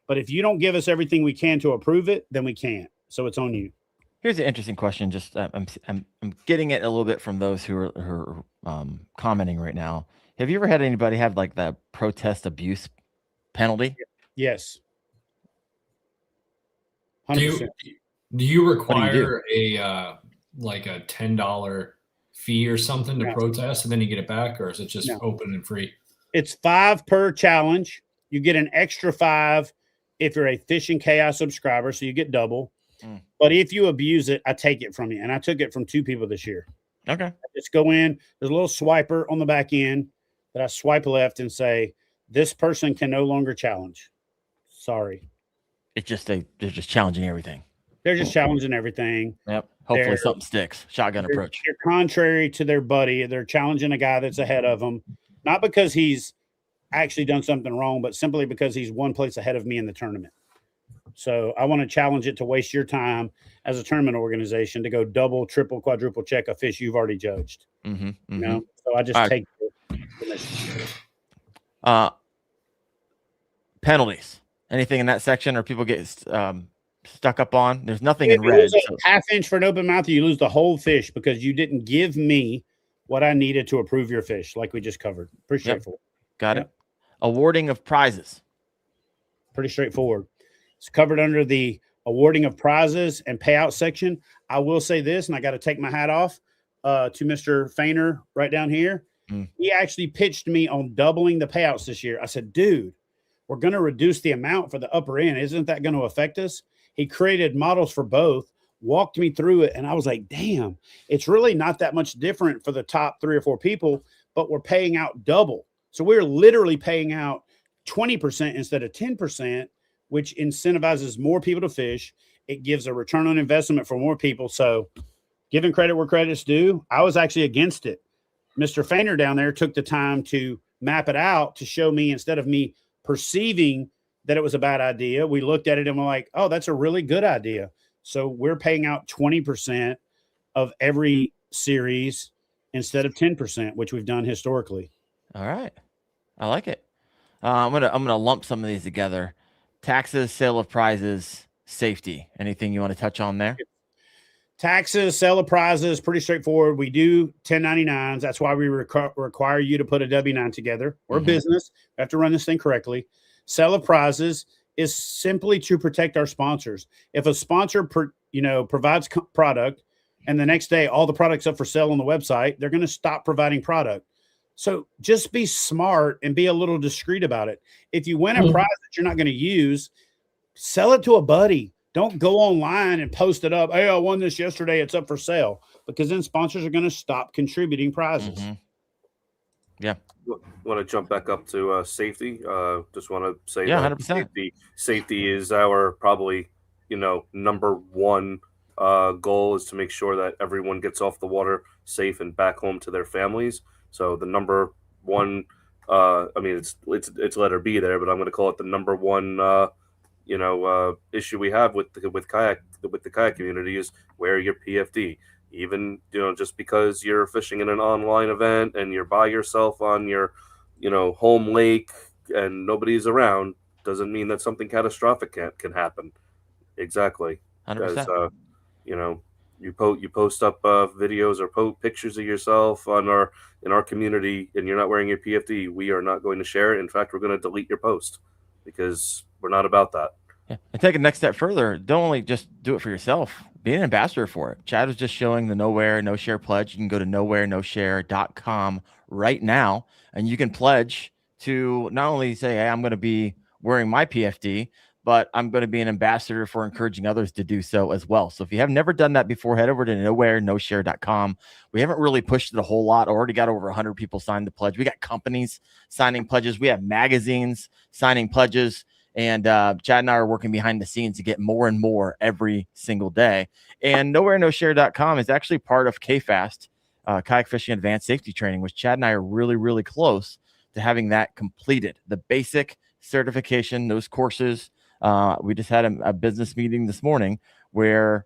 D: But if you don't give us everything we can to approve it, then we can't. So it's on you.
B: Here's an interesting question. Just I'm getting it a little bit from those who are commenting right now. Have you ever had anybody have like the protest abuse penalty?
D: Yes.
C: 100%. Do you require a $10 fee or something to protest, and then you get it back, or is it just open and free?
D: It's $5 per challenge. You get an extra $5 if you're a Fishing Chaos subscriber, so you get double. But if you abuse it, I take it from you. And I took it from 2 people this year.
B: Okay.
D: I just go in. There's a little swiper on the back end that I swipe left and say, this person can no longer challenge. Sorry.
B: It's just they're just challenging everything.
D: They're just challenging everything.
B: Yep. Hopefully something sticks. Shotgun approach.
D: They're contrary to their buddy. They're challenging a guy that's ahead of them. Not because he's actually done something wrong, but simply because he's 1 place ahead of me in the tournament. So I want to challenge it to waste your time as a tournament organization to go double, triple, quadruple check a fish you've already judged. So I just take it.
B: Penalties. Anything in that section, or people get stuck up on? There's nothing
D: If
B: in red.
D: You lose a half inch for an open mouth, you lose the whole fish because you didn't give me what I needed to approve your fish, like we just covered. Pretty straightforward.
B: Got it. Awarding of prizes.
D: Pretty straightforward. It's covered under the awarding of prizes and payout section. I will say this, and I got to take my hat off to Mr. Fehner right down here. He actually pitched me on doubling the payouts this year. I said, dude, we're going to reduce the amount for the upper end. Isn't that going to affect us? He created models for both, walked me through it, and I was like, damn, it's really not that much different for the top 3 or 4 people, but we're paying out double. So we're literally paying out 20% instead of 10%, which incentivizes more people to fish. It gives a return on investment for more people. So giving credit where credit's due, I was actually against it. Mr. Fehner down there took the time to map it out to show me, instead of me perceiving that it was a bad idea, we looked at it and we're like, oh, that's a really good idea. So we're paying out 20% of every series instead of 10%, which we've done historically.
B: All right. I like it. I'm gonna lump some of these together. Taxes, sale of prizes, safety. Anything you want to touch on there?
D: Taxes, sale of prizes, pretty straightforward. We do 1099s. That's why we require you to put a W-9 together. We're a business. We have to run this thing correctly. Sale of prizes is simply to protect our sponsors. If a sponsor provides product and the next day all the product's up for sale on the website, they're going to stop providing product. So just be smart and be a little discreet about it. If you win a prize that you're not going to use, sell it to a buddy. Don't go online and post it up. Hey, I won this yesterday. It's up for sale. Because then sponsors are going to stop contributing prizes.
B: Yeah.
E: Want to jump back up to safety? Just want to say
B: that
E: 100%. Safety is our probably, number one goal is to make sure that everyone gets off the water safe and back home to their families. So the number one, it's letter B there, but I'm going to call it the number one, issue we have with the kayak community is wear your PFD. Even, just because you're fishing in an online event and you're by yourself on your, home lake and nobody's around, doesn't mean that something catastrophic can happen. Exactly.
B: 100%.
E: You post up videos or pictures of yourself in our community and you're not wearing your PFD, we are not going to share it. In fact, we're going to delete your post because we're not about that.
B: Yeah. And take a next step further. Don't only just do it for yourself, be an ambassador for it. Chad was just showing the Nowhere No Share pledge. You can go to nowhereNoShare.com right now, and you can pledge to not only say, hey, I'm going to be wearing my PFD, but I'm going to be an ambassador for encouraging others to do so as well. So if you have never done that before, head over to nowhereNoShare.com. We haven't really pushed it a whole lot. Already got over 100 people signed the pledge. We got companies signing pledges. We have magazines signing pledges. And Chad and I are working behind the scenes to get more and more every single day. And nowhereNoShare.com is actually part of KFAST, Kayak Fishing Advanced Safety Training, which Chad and I are really, really close to having that completed. The basic certification, those courses. We just had a business meeting this morning where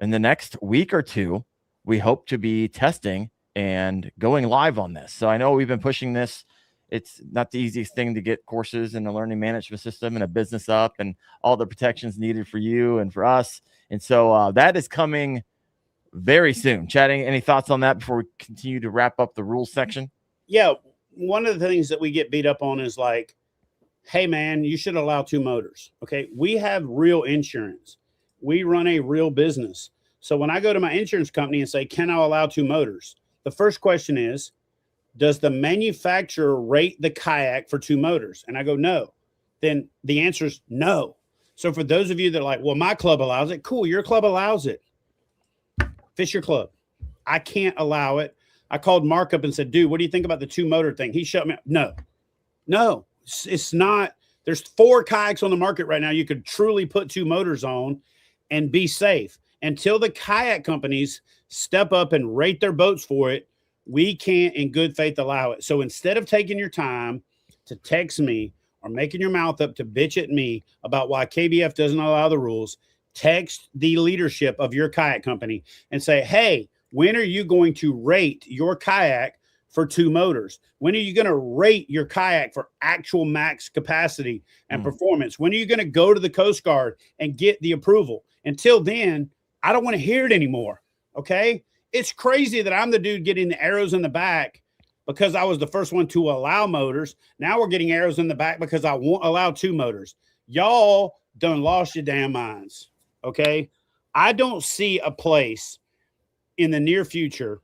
B: in the next week or two, we hope to be testing and going live on this. So I know we've been pushing this. It's not the easiest thing to get courses and a learning management system and a business up and all the protections needed for you and for us. And so that is coming very soon. Chad, any thoughts on that before we continue to wrap up the rules section?
D: Yeah. One of the things that we get beat up on is like, hey, man, you should allow 2 motors. Okay. We have real insurance. We run a real business. So when I go to my insurance company and say, can I allow 2 motors? The first question is, does the manufacturer rate the kayak for 2 motors? And I go, no. Then the answer is no. So for those of you that are like, well, my club allows it. Cool. Your club allows it. Fish your club. I can't allow it. I called Mark up and said, dude, what do you think about the 2 motor thing? He shut me up. No, it's not. There's 4 kayaks on the market right now. You could truly put 2 motors on and be safe. Until the kayak companies step up and rate their boats for it, we can't in good faith allow it. So instead of taking your time to text me or making your mouth up to bitch at me about why KBF doesn't allow the rules, text the leadership of your kayak company and say, hey, when are you going to rate your kayak for 2 motors? When are you going to rate your kayak for actual max capacity and performance? When are you going to go to the Coast Guard and get the approval? Until then, I don't want to hear it anymore. Okay. It's crazy that I'm the dude getting the arrows in the back because I was the first one to allow motors. Now we're getting arrows in the back because I won't allow 2 motors. Y'all done lost your damn minds. Okay. I don't see a place in the near future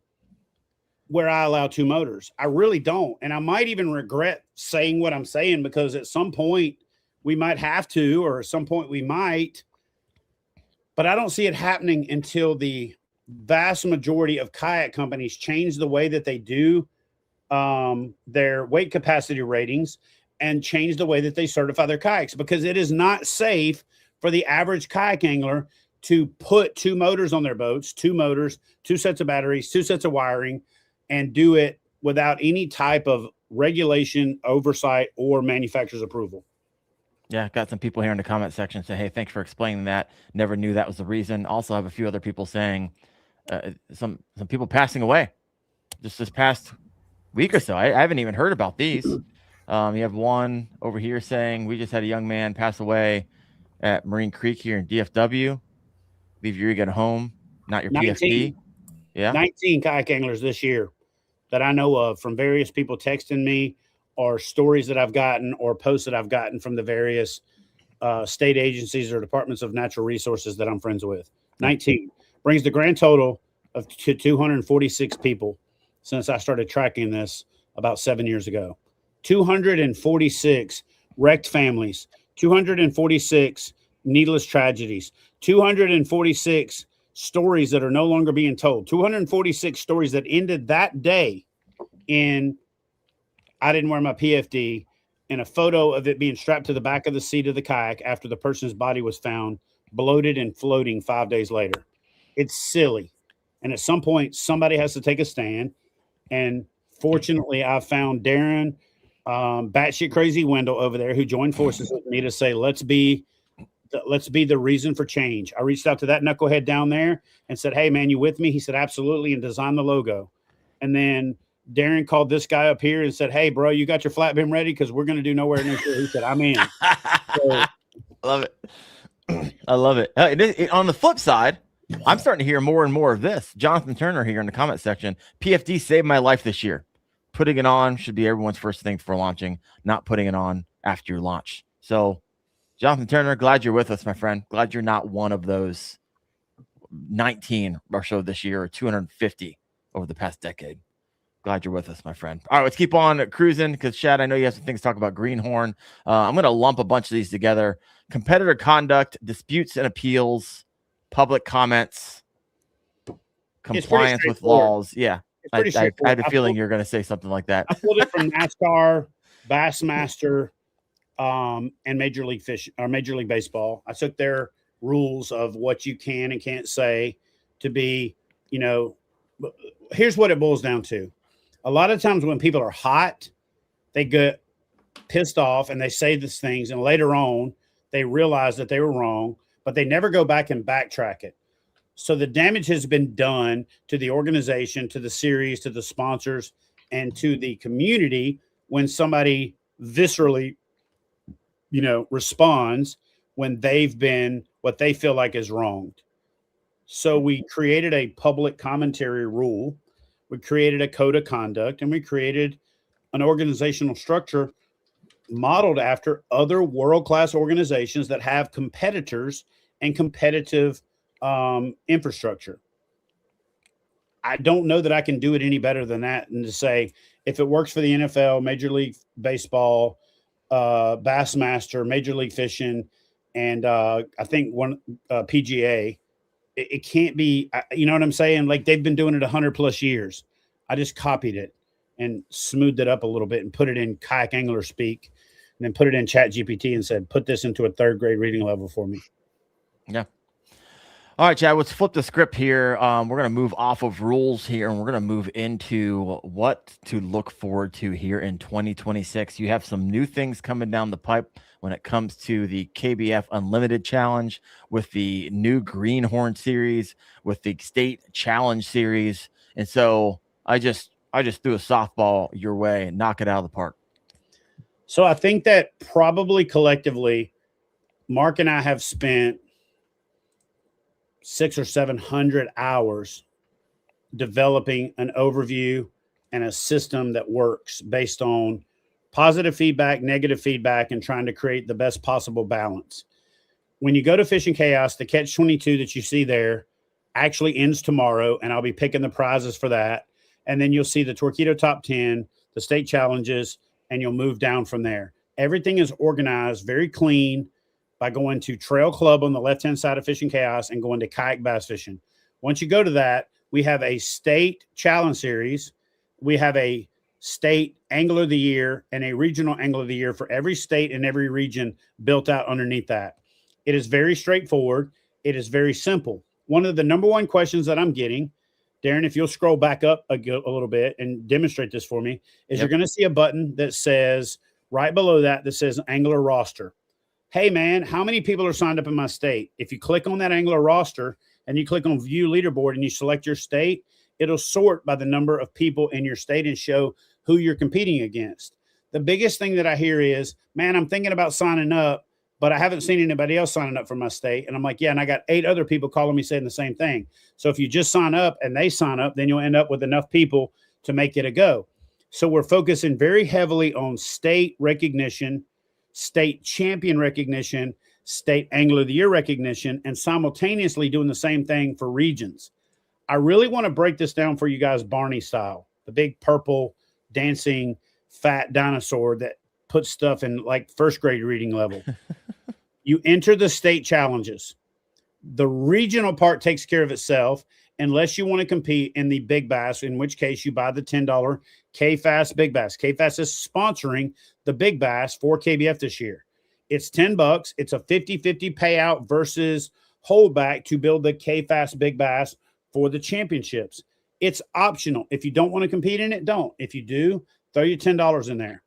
D: where I allow 2 motors. I really don't. And I might even regret saying what I'm saying, because at some point we might have to, or at some point we might, but I don't see it happening until the vast majority of kayak companies change the way that they do their weight capacity ratings and change the way that they certify their kayaks, because it is not safe for the average kayak angler to put 2 motors on their boats, 2 motors, 2 sets of batteries, 2 sets of wiring, and do it without any type of regulation, oversight, or manufacturer's approval.
B: Yeah, got some people here in the comment section say, hey, thanks for explaining that. Never knew that was the reason. Also have a few other people saying some people passing away just this past week or so. I haven't even heard about these. You have one over here saying, we just had a young man pass away at Marine Creek here in DFW. Leave your rig at home, not your
D: 19,
B: PFD. Yeah.
D: 19 kayak anglers this year that I know of, from various people texting me, or stories that I've gotten, or posts that I've gotten from the various state agencies or departments of natural resources that I'm friends with. 19 brings the grand total of to 246 people since I started tracking this about 7 years ago. 246 wrecked families, 246 needless tragedies, 246 stories that are no longer being told, 246 stories that ended that day in I didn't wear my PFD, and a photo of it being strapped to the back of the seat of the kayak after the person's body was found bloated and floating 5 days later. It's silly. And at some point, somebody has to take a stand. And fortunately, I found Daren, batshit crazy Wendell over there, who joined forces with me to say, let's be the reason for change. I reached out to that knucklehead down there and said, hey, man, you with me? He said, absolutely, and designed the logo. And then Daren called this guy up here and said, hey, bro, you got your flat beam ready? Because we're going to do nowhere near sure. He said, I'm in. So,
B: love it. I love it. On the flip side, I'm starting to hear more and more of this. Jonathan Turner here in the comment section. PFD saved my life this year. Putting it on should be everyone's first thing for launching, not putting it on after your launch. So, Jonathan Turner, glad you're with us, my friend. Glad you're not one of those 19 or so this year, or 250 over the past decade. Glad you're with us, my friend. All right, let's keep on cruising, because, Chad, I know you have some things to talk about Greenhorn. I'm going to lump a bunch of these together. Competitor conduct, disputes and appeals, public comments, compliance with laws. Yeah, I had a feeling you were going to say something like that.
D: I pulled it from NASCAR, Bassmaster, and Major League Baseball. I took their rules of what you can and can't say to be, here's what it boils down to. A lot of times when people are hot, they get pissed off and they say these things, and later on they realize that they were wrong, but they never go back and backtrack it. So the damage has been done to the organization, to the series, to the sponsors, and to the community when somebody viscerally, responds when they've been what they feel like is wronged. So we created a public commentary rule. We created a code of conduct, and we created an organizational structure modeled after other world-class organizations that have competitors and competitive infrastructure. I don't know that I can do it any better than that, and to say, if it works for the NFL, Major League Baseball, Bassmaster, Major League Fishing, and I think one PGA, it can't be, you know what I'm saying? Like, they've been doing it 100 plus years. I just copied it and smoothed it up a little bit and put it in kayak angler speak, and then put it in Chat GPT and said, put this into a 3rd grade reading level for me.
B: Yeah. All right, Chad, let's flip the script here. We're going to move off of rules here, and we're going to move into what to look forward to here in 2026. You have some new things coming down the pipe when it comes to the KBF Unlimited Challenge, with the new Greenhorn series, with the State Challenge series. And so I just I just threw a softball your way and knock it out of the park.
D: So I think that probably collectively, Mark and I have spent 600 or 700 hours developing an overview and a system that works based on positive feedback, negative feedback, and trying to create the best possible balance. When you go to Fishing Chaos, the Catch 22 that you see there actually ends tomorrow, and I'll be picking the prizes for that. And then you'll see the Torquedo Top 10, the state challenges, and you'll move down from there. Everything is organized very clean by going to Trail Club on the left-hand side of Fishing Chaos and going to Kayak Bass Fishing. Once you go to that, we have a state challenge series. We have a state angler of the year and a regional angler of the year for every state and every region built out underneath that. It is very straightforward. It is very simple. One of the number one questions that I'm getting, Daren, if you'll scroll back up a little bit and demonstrate this for me, is you're going to see a button that says right below that says angler roster. Hey, man, how many people are signed up in my state? If you click on that angler roster and you click on view leaderboard and you select your state, it'll sort by the number of people in your state and show who you're competing against. The biggest thing that I hear is, man, I'm thinking about signing up, but I haven't seen anybody else signing up for my state. And I'm like, yeah, and I got 8 other people calling me saying the same thing. So if you just sign up and they sign up, then you'll end up with enough people to make it a go. So we're focusing very heavily on state recognition, state champion recognition, state angler of the year recognition, and simultaneously doing the same thing for regions. I really want to break this down for you guys Barney style, the big purple dancing fat dinosaur that puts stuff in like first grade reading level. You enter the state challenges. The regional part takes care of itself unless you want to compete in the big bass, in which case you buy the $10 KFAS Big Bass. KFAS is sponsoring the Big Bass for KBF this year. It's $10. It's a 50-50 payout versus holdback to build the KFAS Big Bass for the championships. It's optional. If you don't want to compete in it, don't. If you do, throw your $10 in there.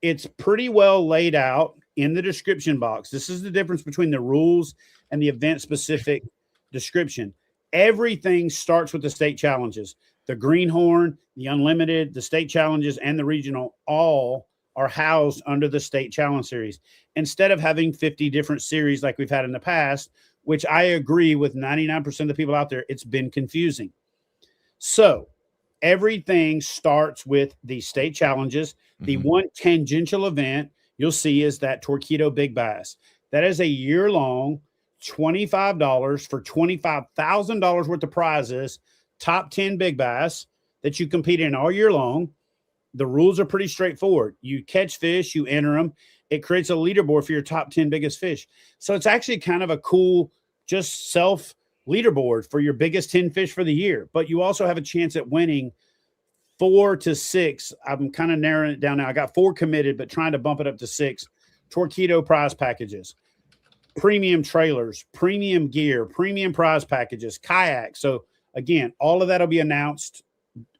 D: It's pretty well laid out in the description box. This is the difference between the rules and the event-specific description. Everything starts with the state challenges. The Greenhorn, the Unlimited, the state challenges, and the regional all are housed under the state challenge series. Instead of having 50 different series like we've had in the past, which I agree with 99% of the people out there, it's been confusing. So everything starts with the state challenges. The one tangential event you'll see is that Torquedo Big Bass. That is a year-long, $25 for $25,000 worth of prizes, top 10 big bass that you compete in all year long. The rules are pretty straightforward. You catch fish, you enter them. It creates a leaderboard for your top 10 biggest fish. So it's actually kind of a cool, just self leaderboard for your biggest 10 fish for the year. But you also have a chance at winning 4 to 6. I'm kind of narrowing it down now. I got 4 committed, but trying to bump it up to 6. Torquedo prize packages, premium trailers, premium gear, premium prize packages, kayaks. So again, all of that will be announced.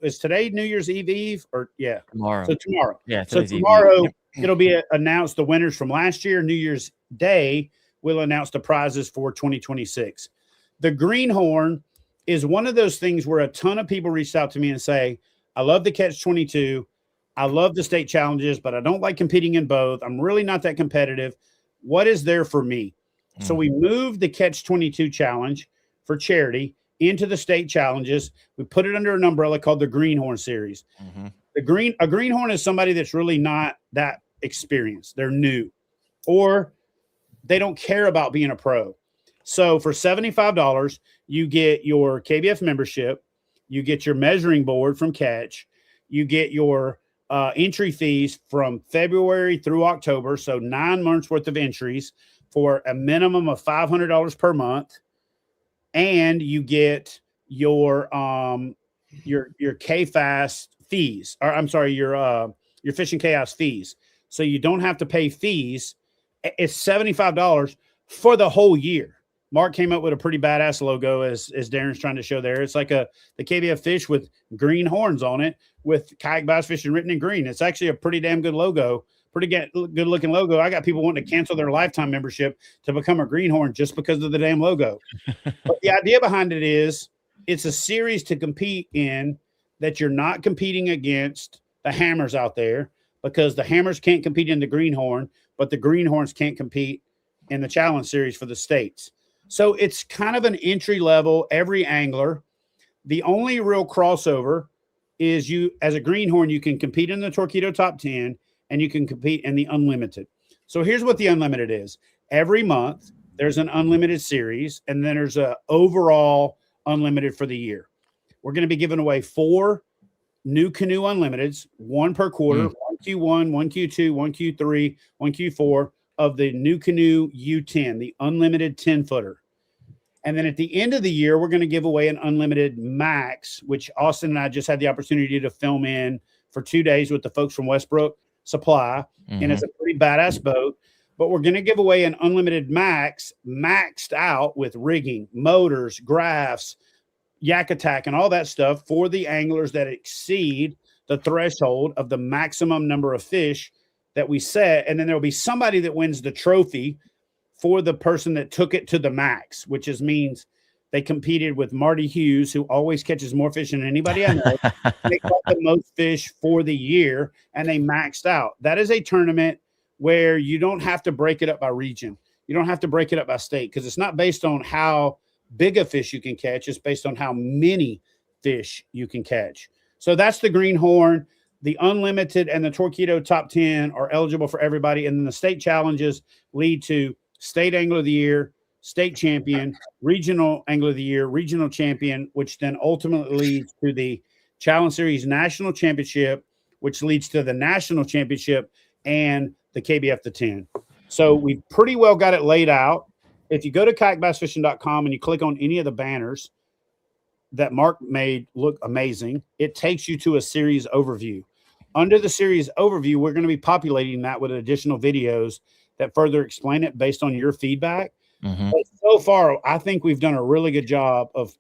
D: Is today New Year's Eve or yeah?
B: Tomorrow.
D: So tomorrow.
B: Yeah.
D: So tomorrow it'll be announced the winners from last year. New Year's Day we'll announce the prizes for 2026. The Greenhorn is one of those things where a ton of people reached out to me and say, I love the Catch 22. I love the state challenges, but I don't like competing in both. I'm really not that competitive. What is there for me? So we moved the Catch 22 challenge for charity into the state challenges. We put it under an umbrella called the Greenhorn series. A Greenhorn is somebody that's really not that experienced. They're new, or they don't care about being a pro. So for $75, you get your KBF membership, you get your measuring board from Catch, you get your entry fees from February through October, so 9 months worth of entries for a minimum of $500 per month, and you get your KFAS fees, or I'm sorry, your Fishing Chaos fees. So you don't have to pay fees. It's $75 for the whole year. Mark came up with a pretty badass logo, as Daren's trying to show there. It's like the KBF fish with green horns on it with Kayak Bass Fishing written in green. It's actually a pretty damn good logo, pretty good looking logo. I got people wanting to cancel their lifetime membership to become a greenhorn just because of the damn logo. But the idea behind it is it's a series to compete in that you're not competing against the hammers out there, because the hammers can't compete in the greenhorn, but the greenhorns can't compete in the challenge series for the states. So it's kind of an entry level, every angler. The only real crossover is you, as a greenhorn, you can compete in the Torqeedo Top 10 and you can compete in the unlimited. So here's what the unlimited is. Every month there's an unlimited series, and then there's a overall unlimited for the year. We're going to be giving away 4 new canoe unlimiteds, 1 per quarter, 1 Q1, 1 Q2, 1 Q3, 1 Q4 of the new canoe U10, the unlimited 10-footer. And then at the end of the year, we're going to give away an unlimited max, which Austin and I just had the opportunity to film in for 2 days with the folks from Westbrook Supply. And it's a pretty badass boat. But we're going to give away an unlimited max, maxed out with rigging, motors, graphs, yak attack, and all that stuff for the anglers that exceed the threshold of the maximum number of fish that we set. And then there'll be somebody that wins the trophy for the person that took it to the max, which means they competed with Marty Hughes, who always catches more fish than anybody I know. They caught the most fish for the year, and they maxed out. That is a tournament where you don't have to break it up by region. You don't have to break it up by state, because it's not based on how big a fish you can catch. It's based on how many fish you can catch. So that's the greenhorn. The unlimited and the Torqeedo Top 10 are eligible for everybody. And then the state challenges lead to State Angler of the Year, State Champion, Regional Angler of the Year, Regional Champion, which then ultimately leads to the Challenge Series National Championship, which leads to the National Championship and the KBF the 10. So we've pretty well got it laid out. If you go to kayakbassfishing.com and you click on any of the banners that Mark made look amazing, it takes you to a series overview. Under the series overview, we're going to be populating that with additional videos that further explain it based on your feedback. But so far, I think we've done a really good job of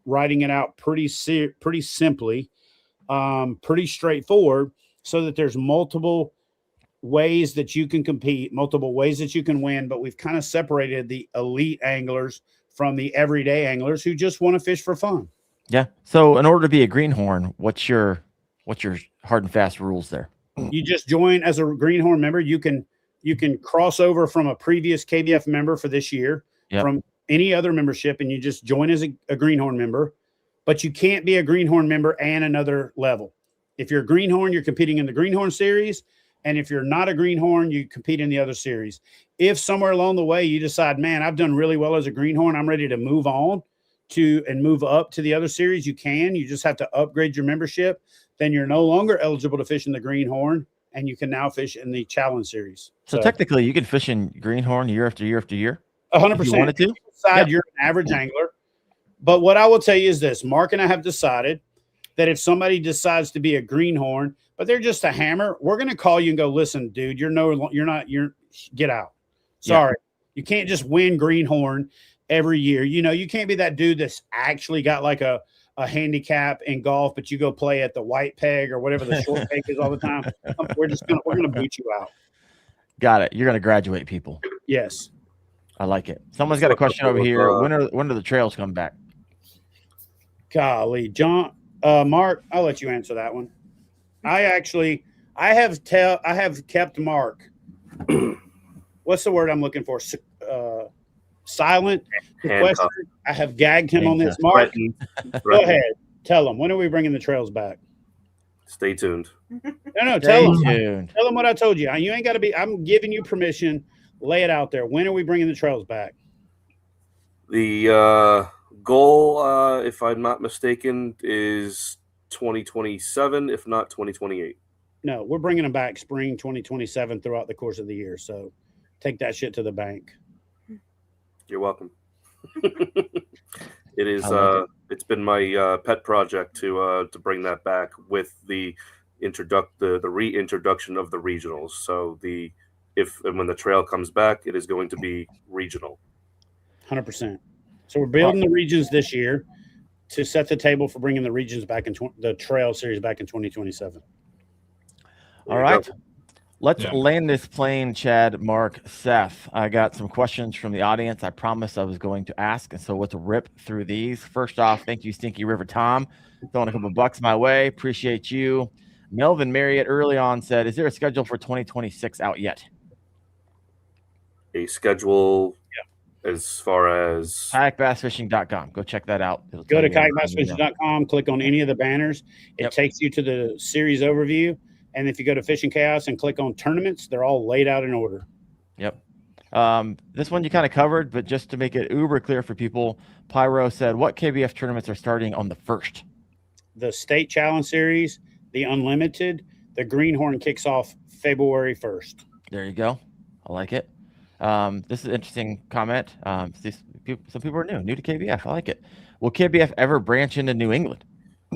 D: writing it out pretty simply, pretty straightforward, so that there's multiple ways that you can compete, multiple ways that you can win. But we've kind of separated the elite anglers from the everyday anglers who just want to fish for fun.
B: Yeah. So in order to be a greenhorn, what's your hard and fast rules there?
D: You just join as a greenhorn member. You can cross over from a previous KBF member for this year, from any other membership, and you just join as a greenhorn member. But you can't be a greenhorn member and another level. If you're a greenhorn, you're competing in the greenhorn series. And if you're not a greenhorn, you compete in the other series. If somewhere along the way you decide, man, I've done really well as a greenhorn, I'm ready to move on and move up to the other series, you can. You just have to upgrade your membership. Then you're no longer eligible to fish in the greenhorn, and you can now fish in the challenge series.
B: So technically, you can fish in greenhorn year after year after year.
D: 100%.
B: You wanted to?
D: You decide you're an average angler. But what I will tell you is this: Mark and I have decided that if somebody decides to be a greenhorn, but they're just a hammer, we're going to call you and go, listen, dude, get out. Sorry. You can't just win greenhorn every year. You can't be that dude that's actually got like a handicap in golf, but you go play at the white peg or whatever the short peg is all the time. We're going to boot you out.
B: Got it. You're going to graduate people.
D: Yes.
B: I like it. Someone's got a question over here. When do the trails come back?
D: Golly, John, Mark, I'll let you answer that one. I have kept Mark. What's the word I'm looking for? Silent. I have gagged him on this. Mark, go ahead. Tell him, when are we bringing the trails back?
E: Stay tuned.
D: No, tell him what I told you. You ain't got to be. I'm giving you permission. Lay it out there. When are we bringing the trails back?
E: The goal, if I'm not mistaken, is 2027, if not 2028.
D: No, we're bringing them back spring 2027 throughout the course of the year. So take that shit to the bank.
E: You're welcome. It is. It's been my pet project to bring that back with the reintroduction of the regionals. So when the trail comes back, it is going to be regional.
D: 100%. So we're building the regions this year to set the table for bringing the regions back in the trail series back in 2027.
B: All right. Let's land this plane, Chad, Mark, Seth. I got some questions from the audience I promised I was going to ask, and so let's rip through these. First off, thank you, Stinky River Tom, throwing a couple bucks my way. Appreciate you. Melvin Marriott early on said, is there a schedule for 2026 out yet?
E: A schedule as far as
B: kayakbassfishing.com. Go check that out.
D: Go to kayakbassfishing.com, click on any of the banners. It takes you to the series overview. And if you go to Fishing Chaos and click on tournaments, they're all laid out in order.
B: Yep. This one you kind of covered, but just to make it uber clear for people, Pyro said, what KBF tournaments are starting on the 1st?
D: The State Challenge Series, the Unlimited, the Greenhorn kicks off February 1st.
B: There you go. I like it. This is an interesting comment. Some people are new to KBF. I like it. Will KBF ever branch into New England?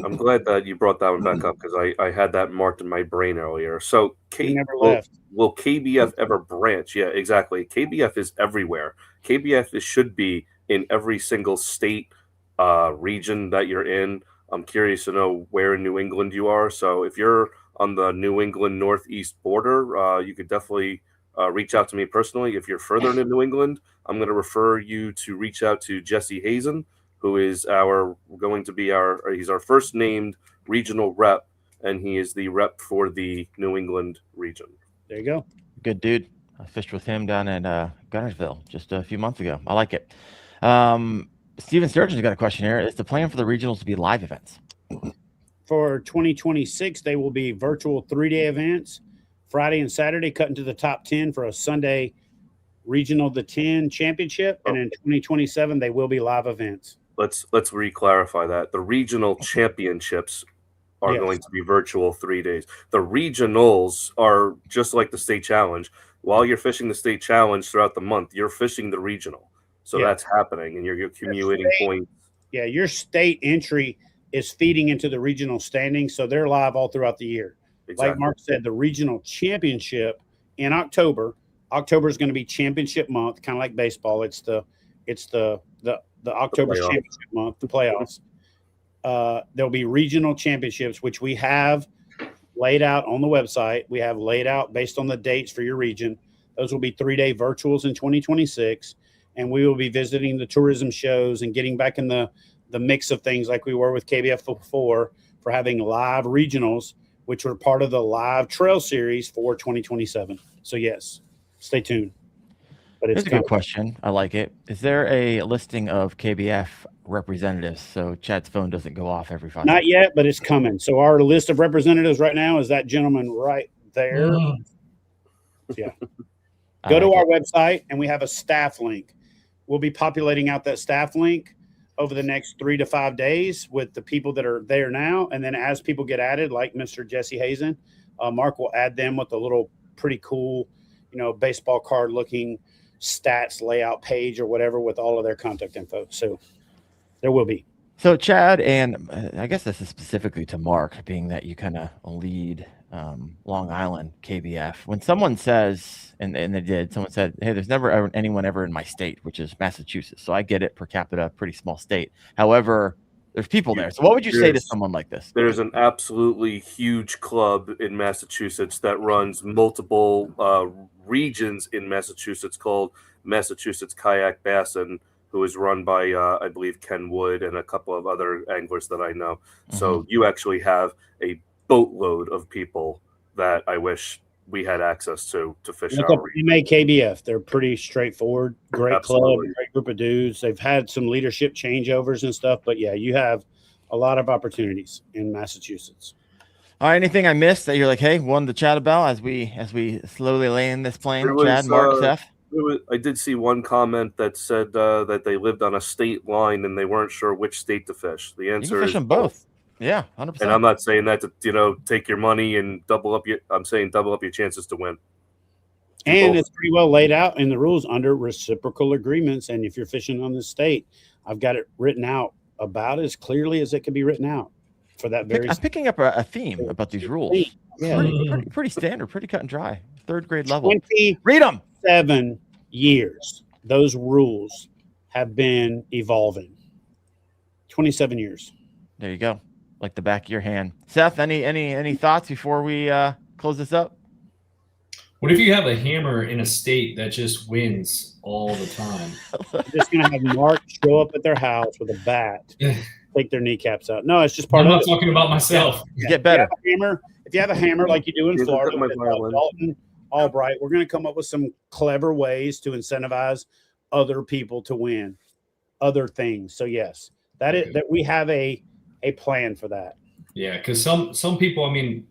E: I'm glad that you brought that one back up because I had that marked in my brain earlier. So will KBF ever branch? Yeah, exactly. KBF is everywhere. KBF should be in every single state, region that you're in. I'm curious to know where in New England you are. So if you're on the New England Northeast border, you could definitely reach out to me personally. If you're further into New England, I'm going to refer you to reach out to Jesse Hazen, who is he's our first named regional rep, and he is the rep for the New England region.
D: There you go.
B: Good dude. I fished with him down at Gunnersville just a few months ago. I like it. Steven Sturgeon's got a question here. Is the plan for the regionals to be live events?
D: For 2026, they will be virtual 3-day events, Friday and Saturday, cutting to the top 10 for a Sunday regional the 10 championship. And in 2027, they will be live events.
E: Let's re-clarify that. The regional championships are going to be virtual 3 days. The regionals are just like the state challenge. While you're fishing the state challenge throughout the month, you're fishing the regional. So that's happening, and you're accumulating points. Yeah,
D: your state entry is feeding into the regional standings, so they're live all throughout the year. Exactly. Like Mark said, the regional championship in October. October is going to be championship month, kind of like baseball. It's the October championship month, the playoffs. There'll be regional championships, which we have laid out on the website. We have laid out based on the dates for your region. Those will be 3-day virtuals in 2026. And we will be visiting the tourism shows and getting back in the mix of things like we were with KBF before for having live regionals, which were part of the live trail series for 2027. So, yes, stay tuned. But it's a good
B: question. I like it. Is there a listing of KBF representatives so Chad's phone doesn't go off every 5
D: Not yet, but it's coming. So our list of representatives right now is that gentleman right there. Yeah. Go to our website, and we have a staff link. We'll be populating out that staff link over the next 3 to 5 days with the people that are there now. And then as people get added, like Mr. Jesse Hazen, Mark will add them with a little pretty cool, baseball card looking stats layout page or whatever with all of their contact info. So there will be.
B: So Chad, and I guess this is specifically to Mark, being that you kind of lead Long Island KBF. When someone says, and they did, someone said, hey, there's never anyone ever in my state, which is Massachusetts. So I get it, per capita, pretty small state. However, there's people there. So what would you say to someone like this?
E: There's an absolutely huge club in Massachusetts that runs multiple regions in Massachusetts called Massachusetts Kayak Bassin, who is run by, I believe, Ken Wood and a couple of other anglers that I know. Mm-hmm. So you actually have a boatload of people that I wish we had access to fish our region.
D: We KBF. They're pretty straightforward. Great club, great group of dudes. They've had some leadership changeovers and stuff, but yeah, you have a lot of opportunities in Massachusetts.
B: All right, anything I missed that you're like, hey, one to chat about as we slowly land this plane? Chad, Mark, Seth?
E: I did see one comment that said that they lived on a state line and they weren't sure which state to fish. The answer is
B: fish them both. Yeah, 100%.
E: And I'm not saying that to take your money and double up I'm saying double up your chances to win.
D: And it's pretty well laid out in the rules under reciprocal agreements. And if you're fishing on the state, I've got it written out about as clearly as it can be written out for that very.
B: I'm picking up a theme about these rules. Yeah, pretty standard, pretty cut and dry. 3rd grade level. Read them.
D: 7 years. Those rules have been evolving. 27 years.
B: There you go. Like the back of your hand. Seth, any thoughts before we close this up?
C: What if you have a hammer in a state that just wins all the time?
D: I'm just going to have Mark show up at their house with a bat, take their kneecaps out. No, it's just part of it.
C: I'm not talking about myself.
B: Yeah. Get better.
D: If you have a hammer like you do in Florida with Dalton Albright, we're going to come up with some clever ways to incentivize other people to win other things. So yes, that we have a plan for that.
C: Yeah, because some people, I mean,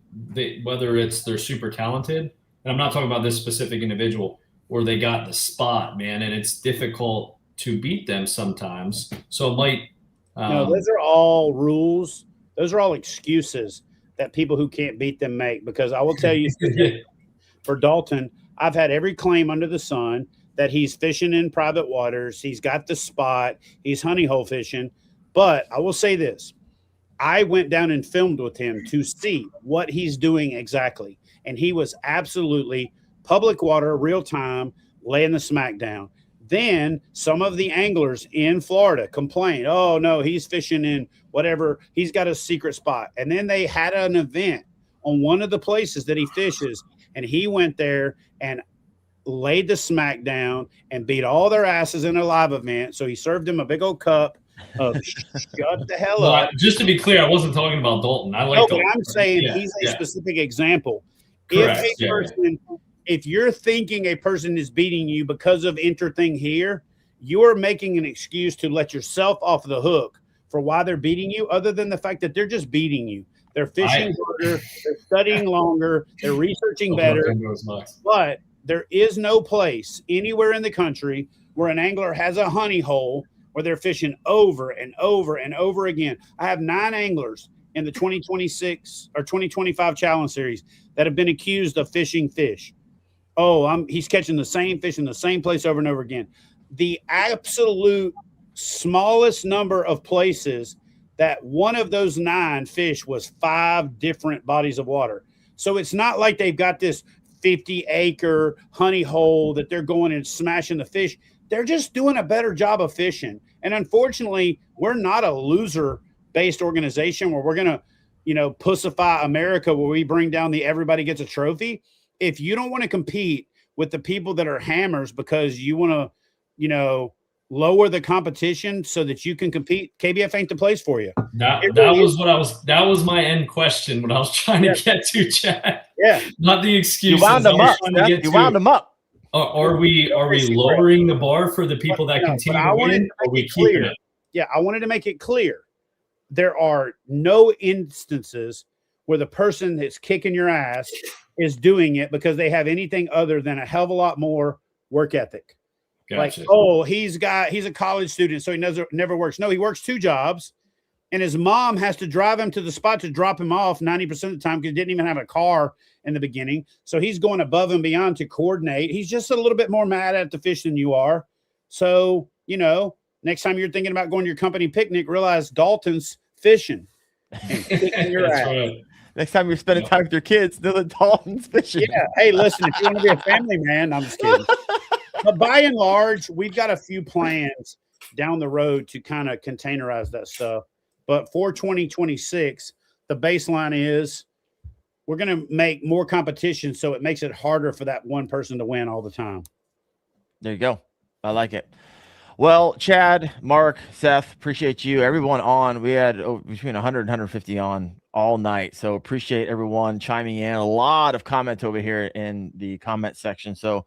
C: whether it's they're super talented, and I'm not talking about this specific individual, or they got the spot, man, and it's difficult to beat them sometimes. So it might.
D: No, those are all rules. Those are all excuses that people who can't beat them make. Because I will tell you, for Dalton, I've had every claim under the sun that he's fishing in private waters. He's got the spot. He's honey hole fishing. But I will say this. I went down and filmed with him to see what he's doing exactly. And he was absolutely public water, real time, laying the smack down. Then some of the anglers in Florida complained, oh, no, he's fishing in whatever. He's got a secret spot. And then they had an event on one of the places that he fishes. And he went there and laid the smack down and beat all their asses in a live event. So he served them a big old cup of shut the hell up.
C: Just to be clear, I wasn't talking about Dalton. I like Dalton.
D: But I'm saying he's a specific example.
C: Correct.
D: If you're thinking a person is beating you because of thing here, you are making an excuse to let yourself off the hook for why they're beating you, other than the fact that they're just beating you. They're fishing harder, they're studying longer, they're researching better. But there is no place anywhere in the country where an angler has a honey hole where they're fishing over and over and over again. I have 9 anglers in the 2026 or 2025 Challenge Series that have been accused of fishing fish. Oh, he's catching the same fish in the same place over and over again. The absolute smallest number of places that one of those 9 fish was 5 different bodies of water. So it's not like they've got this 50-acre honey hole that they're going and smashing the fish. They're just doing a better job of fishing. And unfortunately, we're not a loser-based organization where we're going to, pussify America, where we bring down the everybody gets a trophy. If you don't want to compete with the people that are hammers because you want to, lower the competition so that you can compete, KBF ain't the place for you.
C: That was my end question, what I was trying to get to, Chad.
D: Yeah.
C: Not the excuse.
B: You wound them up. You wound them up.
C: Are we lowering the bar for the people that continue to win? Or we keeping it?
D: Yeah, I wanted to make it clear. There are no instances where the person that's kicking your ass is doing it because they have anything other than a hell of a lot more work ethic. Gotcha. Like, oh, he's a college student, so he never works. No, he works 2 jobs, and his mom has to drive him to the spot to drop him off 90% of the time because he didn't even have a car in the beginning. So he's going above and beyond to coordinate. He's just a little bit more mad at the fish than you are. So, next time you're thinking about going to your company picnic, realize Dalton's fishing and kicking your ass.
C: Right.
B: Next time you're spending time with your kids, know that Dalton's fishing.
D: Yeah. Hey, listen, if you want to be a family man, I'm just kidding. But by and large, we've got a few plans down the road to kind of containerize that stuff. But for 2026, the baseline is we're going to make more competition, so it makes it harder for that one person to win all the time.
B: There you go. I like it. Well, Chad, Mark, Seth, appreciate you. Everyone on. We had between 100 and 150 on all night. So appreciate everyone chiming in. A lot of comments over here in the comment section. So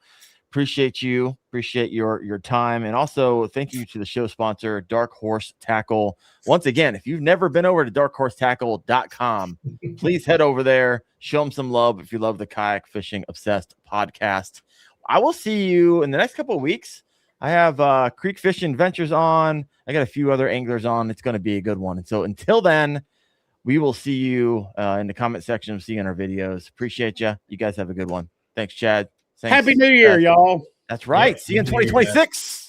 B: appreciate you. Appreciate your time. And also thank you to the show sponsor, Dark Horse Tackle. Once again, if you've never been over to darkhorsetackle.com, please head over there. Show them some love if you love the Kayak Fishing Obsessed podcast. I will see you in the next couple of weeks. I have Creek Fishing Ventures on. I got a few other anglers on. It's going to be a good one. And so until then, we will see you in the comment section. See you in our videos. Appreciate you. You guys have a good one. Thanks, Chad. Thanks.
D: Happy New Year, y'all.
B: That's right. See you in 2026.